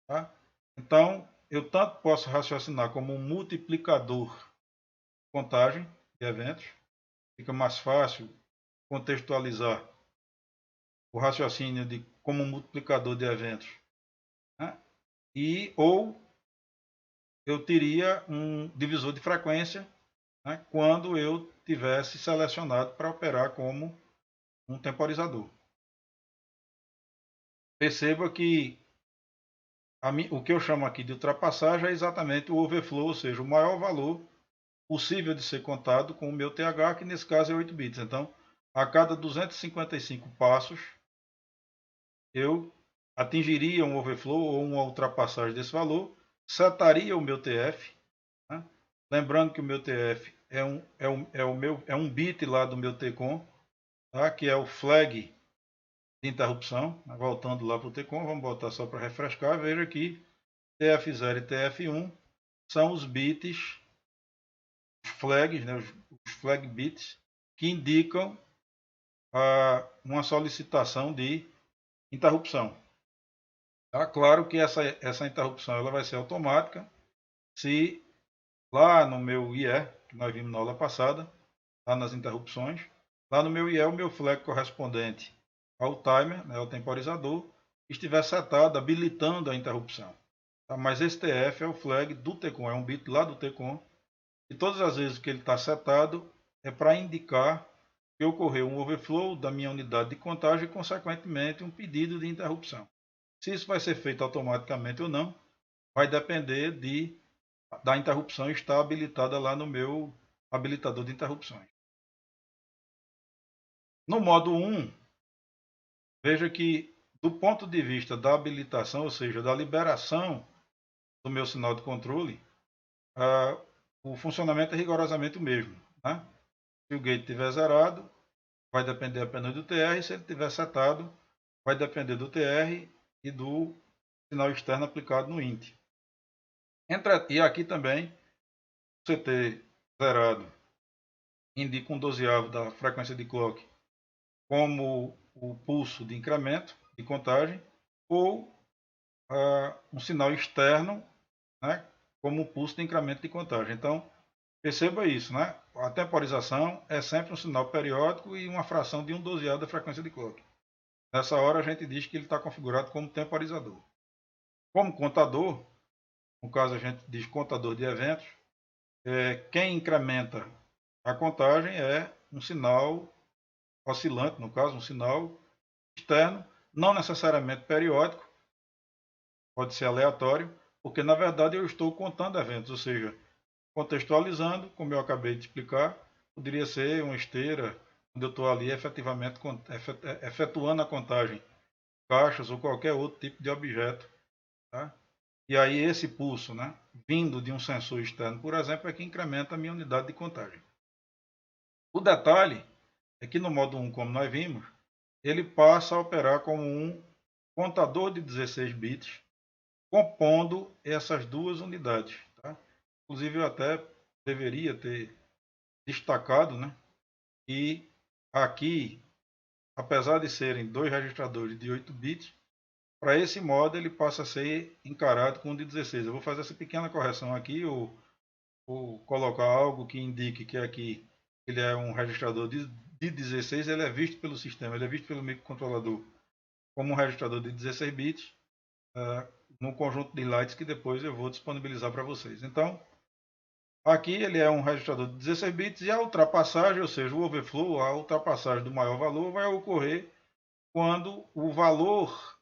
Tá? Então, eu tanto posso raciocinar como um multiplicador de contagem de eventos, fica mais fácil contextualizar o raciocínio de como um multiplicador de eventos, né? Ou eu teria um divisor de frequência, né, quando eu tivesse selecionado para operar como um temporizador. Perceba que o que eu chamo aqui de ultrapassagem é exatamente o overflow, ou seja, o maior valor possível de ser contado com o meu TH, que nesse caso é 8 bits. Então, a cada 255 passos, eu atingiria um overflow ou uma ultrapassagem desse valor, setaria o meu TF, né? Lembrando que o meu TF é um bit lá do meu TCOM, tá? Que é o flag de interrupção. Voltando lá para o TCOM, vamos botar só para refrescar. Veja que TF0 e TF1 são os bits, os flags, né, os flag bits, que indicam uma solicitação de interrupção. Tá? Claro que essa interrupção ela vai ser automática se lá no meu IE, que nós vimos na aula passada, lá nas interrupções, lá no meu IE, o meu flag correspondente ao timer, né, ao temporizador, estiver setado, habilitando a interrupção. Tá? Mas esse TF é o flag do TCOM, é um bit lá do TCOM, e todas as vezes que ele está setado é para indicar que ocorreu um overflow da minha unidade de contagem e, consequentemente, um pedido de interrupção. Se isso vai ser feito automaticamente ou não, vai depender da interrupção estar habilitada lá no meu habilitador de interrupções. No modo 1, veja que, do ponto de vista da habilitação, ou seja, da liberação do meu sinal de controle, o funcionamento é rigorosamente o mesmo. Né? Se o gate estiver zerado, vai depender apenas do TR. Se ele estiver setado, vai depender do TR e do sinal externo aplicado no INT. E aqui também, o CT zerado indica um doseavo da frequência de clock como o pulso de incremento de contagem, ou um sinal externo, né, como o pulso de incremento de contagem. Então, perceba isso, né? A temporização é sempre um sinal periódico e uma fração de um dozeavo da frequência de clock. Nessa hora a gente diz que ele está configurado como temporizador. Como contador, no caso a gente diz contador de eventos, quem incrementa a contagem é um sinal oscilante, no caso, um sinal externo, não necessariamente periódico, pode ser aleatório, porque na verdade eu estou contando eventos, ou seja, contextualizando, como eu acabei de explicar, poderia ser uma esteira, onde eu estou ali efetivamente efetuando a contagem, caixas ou qualquer outro tipo de objeto. Tá? E aí esse pulso, né, vindo de um sensor externo, por exemplo, é que incrementa a minha unidade de contagem. O detalhe é que no modo 1, como nós vimos, ele passa a operar como um contador de 16 bits, compondo essas duas unidades. Tá? Inclusive, eu até deveria ter destacado, né, que aqui, apesar de serem dois registradores de 8 bits, para esse modo ele passa a ser encarado com um de 16. Eu vou fazer essa pequena correção aqui, ou colocar algo que indique que aqui ele é um registrador de 16, ele é visto pelo sistema, ele é visto pelo microcontrolador como um registrador de 16 bits, no conjunto de lights que depois eu vou disponibilizar para vocês. Então, aqui ele é um registrador de 16 bits e a ultrapassagem, ou seja, o overflow, a ultrapassagem do maior valor vai ocorrer quando o valor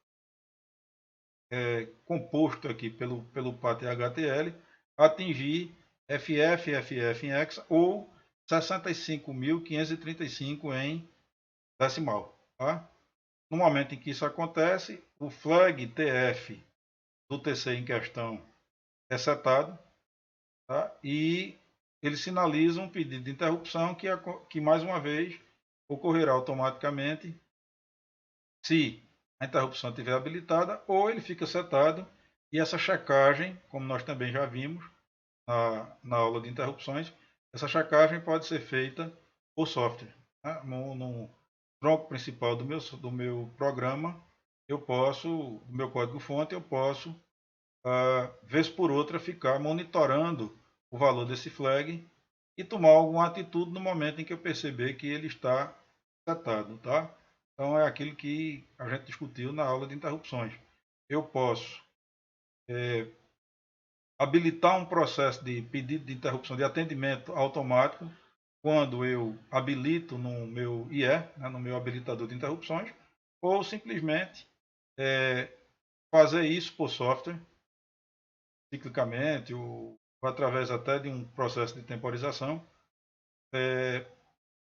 composto aqui pelo PAT-HTL atingir FF, FF em hexa ou 65.535 em decimal. Tá? No momento em que isso acontece, o flag TF do TC em questão é setado, tá? E ele sinaliza um pedido de interrupção que mais uma vez ocorrerá automaticamente se a interrupção estiver habilitada, ou ele fica setado e essa checagem, como nós também já vimos na aula de interrupções, essa checagem pode ser feita por software. Tá? No tronco principal do meu programa, do meu código-fonte, eu posso, vez por outra, ficar monitorando o valor desse flag e tomar alguma atitude no momento em que eu perceber que ele está setado. Tá? Então, é aquilo que a gente discutiu na aula de interrupções. Eu posso habilitar um processo de pedido de interrupção de atendimento automático quando eu habilito no meu IE, né, no meu habilitador de interrupções, ou simplesmente fazer isso por software, ciclicamente, ou através até de um processo de temporização.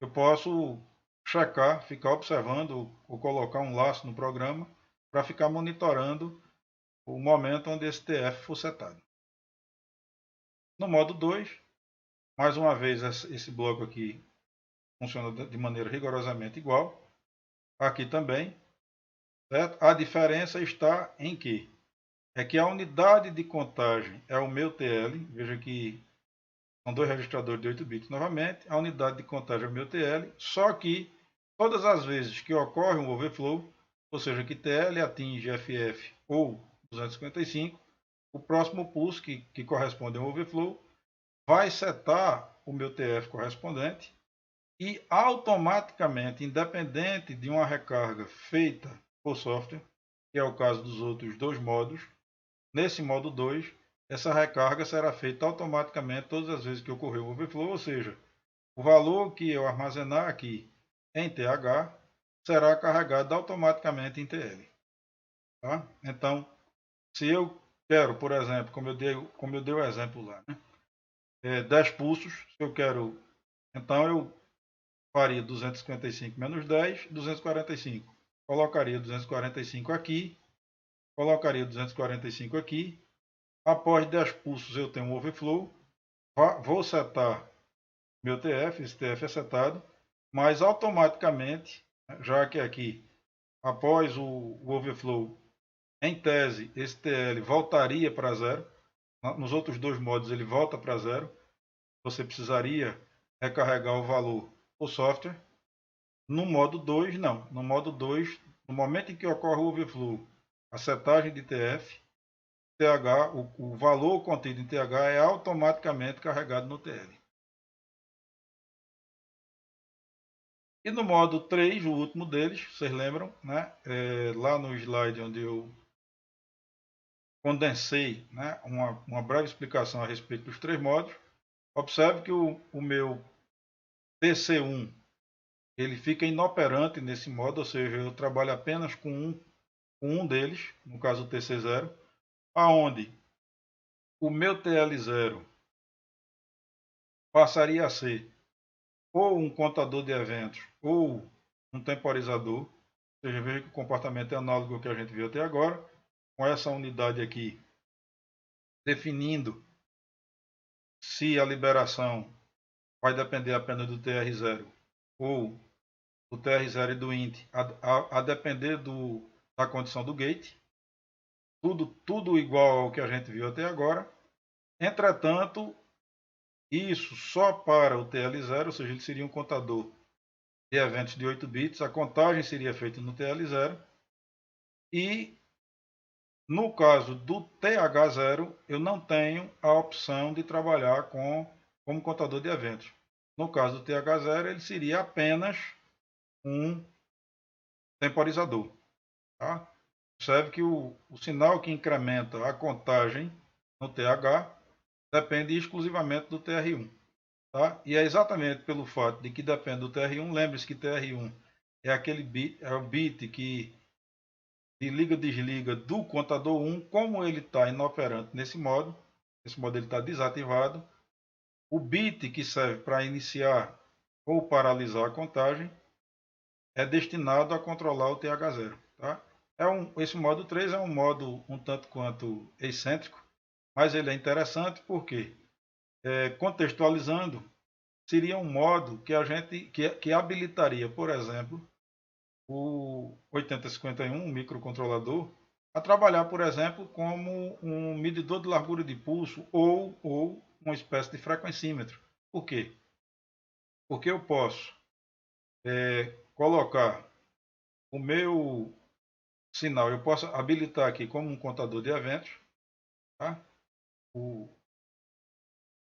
Eu posso checar, ficar observando ou colocar um laço no programa para ficar monitorando o momento onde esse TF for setado. No modo 2, mais uma vez esse bloco aqui funciona de maneira rigorosamente igual. Aqui também, certo? A diferença está em que a unidade de contagem é o meu TL. Veja que são dois registradores de 8 bits novamente. A unidade de contagem é o meu TL, só que todas as vezes que ocorre um overflow, ou seja, que TL atinge FF ou 255, o próximo pulso, que corresponde ao overflow, vai setar o meu TF correspondente e automaticamente, independente de uma recarga feita por software, que é o caso dos outros dois modos, nesse modo 2, essa recarga será feita automaticamente todas as vezes que ocorrer o overflow, ou seja, o valor que eu armazenar aqui em TH será carregado automaticamente em TL. Tá? Então, se eu quero, por exemplo, como eu dei o exemplo lá, né? 10 pulsos, se eu quero, então eu faria 255 menos 10, 245. Colocaria 245 aqui, colocaria 245 aqui, Após 10 pulsos eu tenho um overflow, vou setar meu TF, esse TF é setado, mas automaticamente, já que aqui, após o overflow, em tese, esse TL voltaria para zero, nos outros dois modos ele volta para zero, você precisaria recarregar o valor do software. No modo 2, não. No modo 2, no momento em que ocorre o overflow, a setagem de TF, TH, o valor contido em TH é automaticamente carregado no TL. E no modo 3, o último deles, vocês lembram, né? Lá no slide onde eu condensei, né, uma breve explicação a respeito dos três modos, observe que o meu TC1 ele fica inoperante nesse modo, ou seja, eu trabalho apenas com um deles, no caso o TC0, aonde o meu TL0 passaria a ser ou um contador de eventos ou um temporizador, ou seja, veja que o comportamento é análogo ao que a gente viu até agora, com essa unidade aqui definindo se a liberação vai depender apenas do TR0 ou do TR0 e do int, a depender da condição do gate, tudo igual ao que a gente viu até agora. Entretanto, isso só para o TL0, ou seja, ele seria um contador de eventos de 8 bits, a contagem seria feita no TL0 e no caso do TH0, eu não tenho a opção de trabalhar como contador de eventos. No caso do TH0, ele seria apenas um temporizador. Tá? Observe que o sinal que incrementa a contagem no TH depende exclusivamente do TR1. Tá? E é exatamente pelo fato de que depende do TR1, lembre-se que TR1 é aquele bit, é o bit que de liga desliga do contador 1, como ele está inoperante nesse modo ele está desativado, o bit que serve para iniciar ou paralisar a contagem é destinado a controlar o TH0. Tá? Esse modo 3 é um modo um tanto quanto excêntrico, mas ele é interessante porque, contextualizando, seria um modo que a gente que habilitaria, por exemplo, o 8051, um microcontrolador, a trabalhar, por exemplo, como um medidor de largura de pulso ou uma espécie de frequencímetro. Por quê? Porque eu posso colocar o meu sinal, eu posso habilitar aqui como um contador de eventos, tá? o,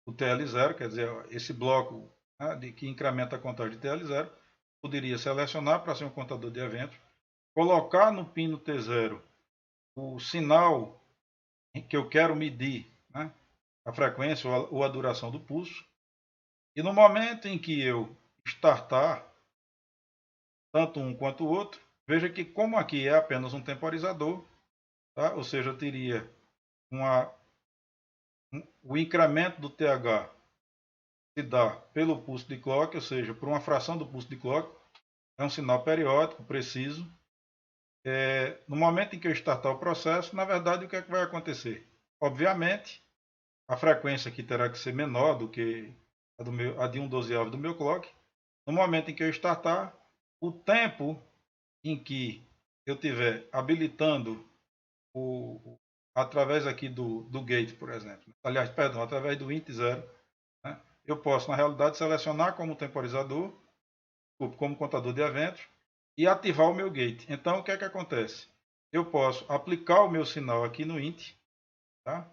o TL0, quer dizer, esse bloco, né, que incrementa a contagem de TL0, poderia selecionar para ser um contador de eventos, colocar no pino T0 o sinal que eu quero medir, né, a frequência ou a duração do pulso, e no momento em que eu startar tanto um quanto o outro, veja que como aqui é apenas um temporizador, tá? Ou seja, eu teria o incremento do TH se dá pelo pulso de clock, ou seja, por uma fração do pulso de clock, é um sinal periódico, preciso. No momento em que eu startar o processo, na verdade, o que é que vai acontecer? Obviamente, a frequência aqui terá que ser menor do que a de 1/12 do meu clock. No momento em que eu startar, o tempo em que eu estiver habilitando através aqui do gate, por exemplo. Aliás, perdão, através do int0, né? Eu posso, na realidade, selecionar como temporizador, como contador de eventos, e ativar o meu gate. Então, o que é que acontece? Eu posso aplicar o meu sinal aqui no int, tá?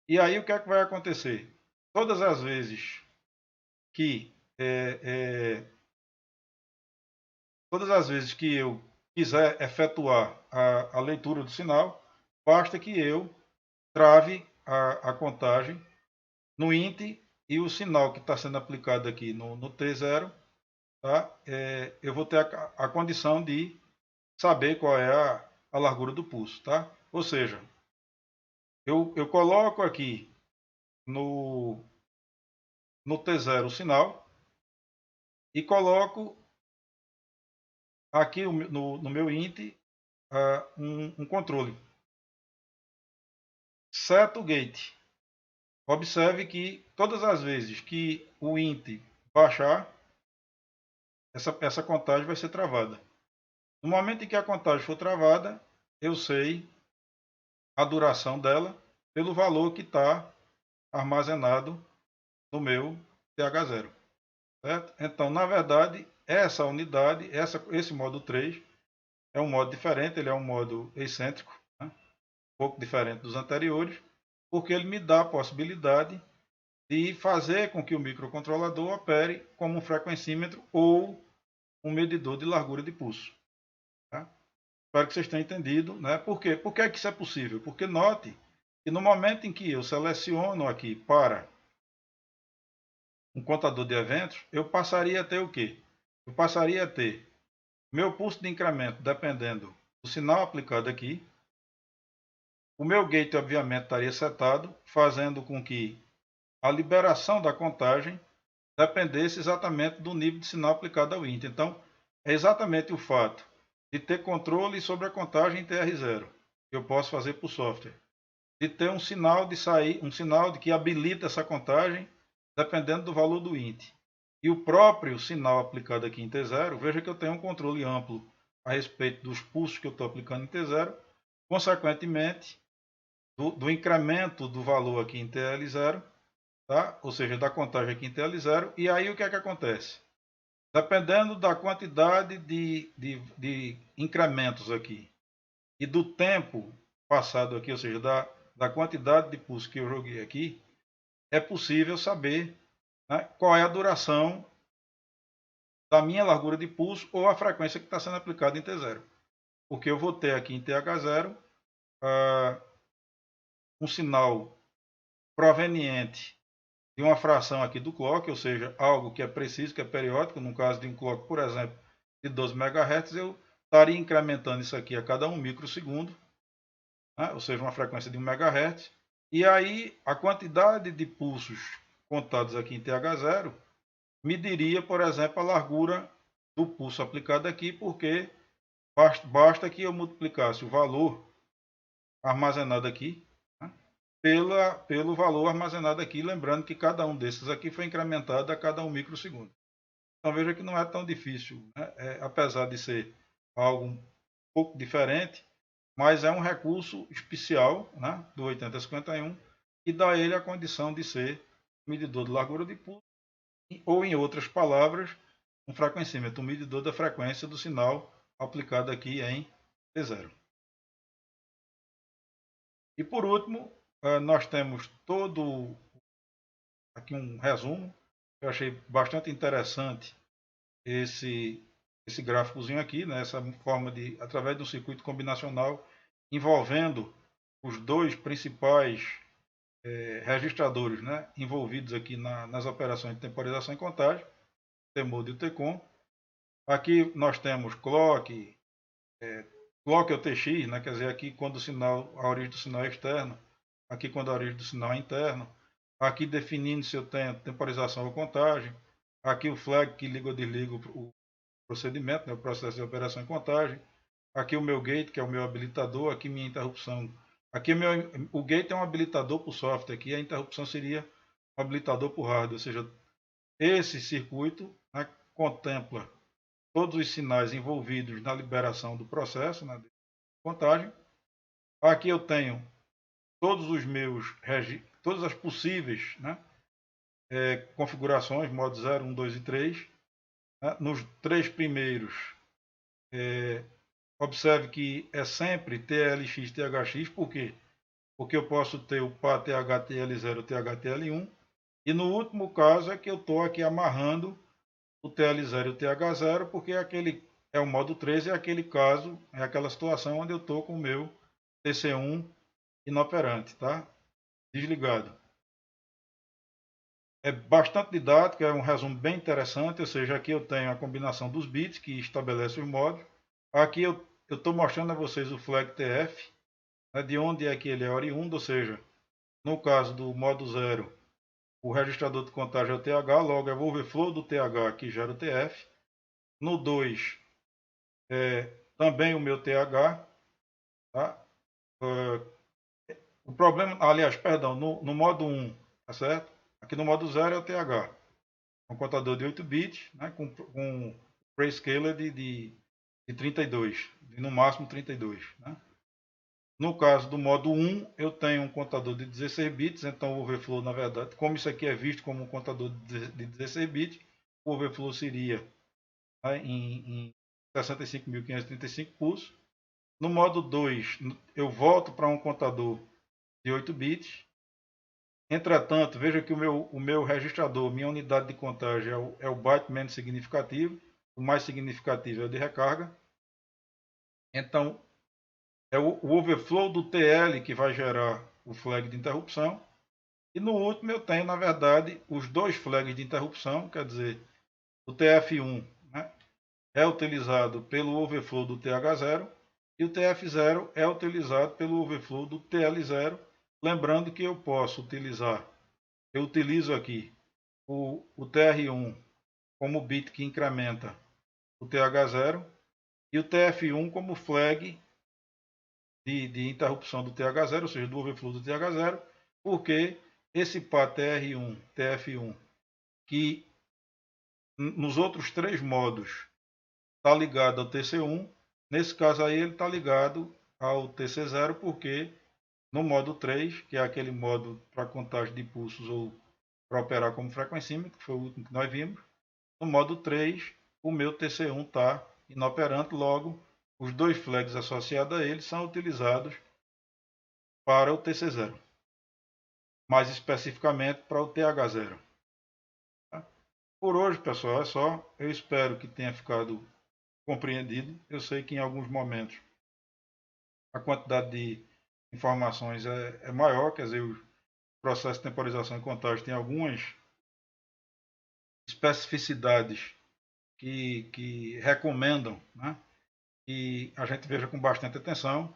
E aí o que é que vai acontecer? Todas as vezes que eu quiser efetuar a leitura do sinal, basta que eu trave a contagem no int e o sinal que está sendo aplicado aqui no T0, tá? Eu vou ter a condição de saber qual é a largura do pulso. Tá? Ou seja, eu coloco aqui no T0 o sinal e coloco aqui no meu int um controle. seto gate. Observe que todas as vezes que o int baixar, essa contagem vai ser travada. No momento em que a contagem for travada, eu sei a duração dela pelo valor que está armazenado no meu TH0. Certo? Então, na verdade, essa unidade, esse modo 3, é um modo diferente, ele é um modo excêntrico, né? Um pouco diferente dos anteriores, porque ele me dá a possibilidade de fazer com que o microcontrolador opere como um frequencímetro ou um medidor de largura de pulso. Tá? Espero que vocês tenham entendido. Né? Por quê? Por que isso é possível? Porque note que no momento em que eu seleciono aqui para um contador de eventos, eu passaria a ter o quê? Eu passaria a ter meu pulso de incremento dependendo do sinal aplicado aqui. O meu gate, obviamente, estaria setado, fazendo com que a liberação da contagem dependesse exatamente do nível de sinal aplicado ao int. Então, é exatamente o fato de ter controle sobre a contagem TR0, que eu posso fazer por software, de ter um sinal de sair, um sinal de que habilita essa contagem, dependendo do valor do int. E o próprio sinal aplicado aqui em T0, veja que eu tenho um controle amplo a respeito dos pulsos que eu estou aplicando em T0, consequentemente, do incremento do valor aqui em TL0, tá? Ou seja, da contagem aqui em TL0, e aí o que é que acontece? Dependendo da quantidade de incrementos aqui e do tempo passado aqui, ou seja, da quantidade de pulso que eu joguei aqui, é possível saber, né, qual é a duração da minha largura de pulso ou a frequência que está sendo aplicada em T0. Porque eu vou ter aqui em TH0 um sinal proveniente de uma fração aqui do clock, ou seja, algo que é preciso, que é periódico. No caso de um clock, por exemplo, de 12 MHz, eu estaria incrementando isso aqui a cada 1 microsegundo, né? Ou seja, uma frequência de 1 MHz. E aí a quantidade de pulsos contados aqui em TH0 mediria, por exemplo, a largura do pulso aplicado aqui, porque basta que eu multiplicasse o valor armazenado aqui, né, pelo valor armazenado aqui, lembrando que cada um desses aqui foi incrementado a cada 1 microsegundo. Então veja que não é tão difícil, né? Apesar de ser algo um pouco diferente, mas é um recurso especial, né, do 8051, que dá a ele a condição de ser medidor de largura de pulso, ou em outras palavras, um frequencímetro, um medidor da frequência do sinal aplicado aqui em T0. E por último, nós temos todo aqui um resumo. Eu achei bastante interessante esse gráficozinho aqui, né? Essa forma de, através de um circuito combinacional envolvendo os dois principais registradores, né, envolvidos aqui nas operações de temporização e contagem, o TMOD e o TCOM. Aqui nós temos clock, clock é o TX, né, quer dizer, aqui quando o sinal, a origem do sinal é externo, aqui quando a origem do sinal é interno, aqui definindo se eu tenho temporização ou contagem, aqui o flag que liga ou desliga o procedimento, né, o processo de operação e contagem, aqui o meu gate, que é o meu habilitador, aqui minha interrupção. Aqui o gate é um habilitador por software, aqui a interrupção seria um habilitador por hardware, ou seja, esse circuito, né, contempla todos os sinais envolvidos na liberação do processo, né, de contagem. Aqui eu tenho todos os meus, todas as possíveis, né, configurações, modo 0, 1, 2 e 3. Né, nos três primeiros, observe que é sempre TLX, THX, por quê? Porque eu posso ter o PA-TH-TL0, TH-TL1, e no último caso é que eu estou aqui amarrando o TL0 e o TH0, porque aquele é o modo 13, é aquele caso, é aquela situação onde eu estou com o meu TC1 inoperante, tá? Desligado. É bastante didático, é um resumo bem interessante, ou seja, aqui eu tenho a combinação dos bits que estabelece os modos. Aqui eu estou mostrando a vocês o flag TF, né, de onde é que ele é oriundo, ou seja, no caso do modo 0, o registrador de contagem é o TH, logo é o overflow do TH que gera o TF. No 2, também o meu TH, tá? O problema, aliás, perdão, no modo 1, tá certo? Aqui no modo 0 é o TH. Um contador de 8 bits, né, com grayscaler de 32, de no máximo 32. Né? No caso do modo 1, eu tenho um contador de 16 bits, então o overflow, na verdade, como isso aqui é visto como um contador de 16 bits, o overflow seria, né, em 65.535 pulsos. No modo 2, eu volto para um contador de 8 bits. Entretanto, veja que o meu registrador, minha unidade de contagem é o byte menos significativo, o mais significativo é o de recarga. Então, é o overflow do TL que vai gerar o flag de interrupção. E no último eu tenho, na verdade, os dois flags de interrupção, quer dizer, o TF1, né, é utilizado pelo overflow do TH0 e o TF0 é utilizado pelo overflow do TL0. Lembrando que eu posso utilizar, eu utilizo aqui o TR1 como bit que incrementa o TH0 e o TF1 como flag de interrupção do TH0, ou seja, do overflow do TH0, porque esse par TR1, TF1, que nos outros três modos está ligado ao TC1, nesse caso aí ele está ligado ao TC0, porque no modo 3, que é aquele modo para contagem de pulsos ou para operar como frequencímetro, que foi o último que nós vimos, no modo 3, o meu TC1 está inoperante, logo os dois flags associados a ele são utilizados para o TC0, mais especificamente para o TH0. Tá? Por hoje, pessoal, é só. Eu espero que tenha ficado compreendido. Eu sei que em alguns momentos a quantidade de informações é maior, quer dizer, o processo de temporização e contagem tem algumas especificidades que recomendam, né, que a gente veja com bastante atenção.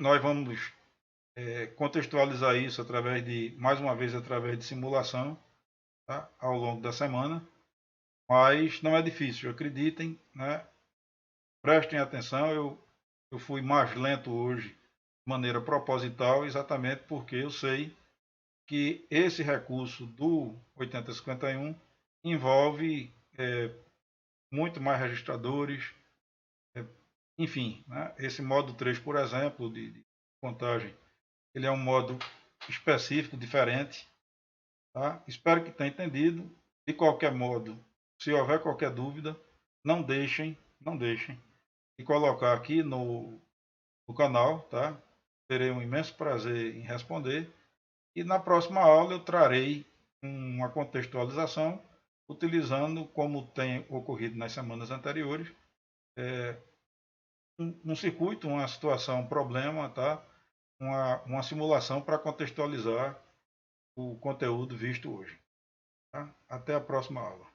Nós vamos contextualizar isso através de, mais uma vez, através de simulação, tá, ao longo da semana, mas não é difícil, acreditem, né, prestem atenção. Eu fui mais lento hoje de maneira proposital, exatamente porque eu sei que esse recurso do 8051 envolve muito mais registradores, enfim, né? Esse modo 3, por exemplo, de contagem, ele é um modo específico, diferente. Tá? Espero que tenha entendido. De qualquer modo, se houver qualquer dúvida, não deixem de colocar aqui no canal, tá? Terei um imenso prazer em responder. E na próxima aula eu trarei uma contextualização utilizando, como tem ocorrido nas semanas anteriores, um circuito, uma situação, um problema, tá? Uma simulação para contextualizar o conteúdo visto hoje. Tá? Até a próxima aula.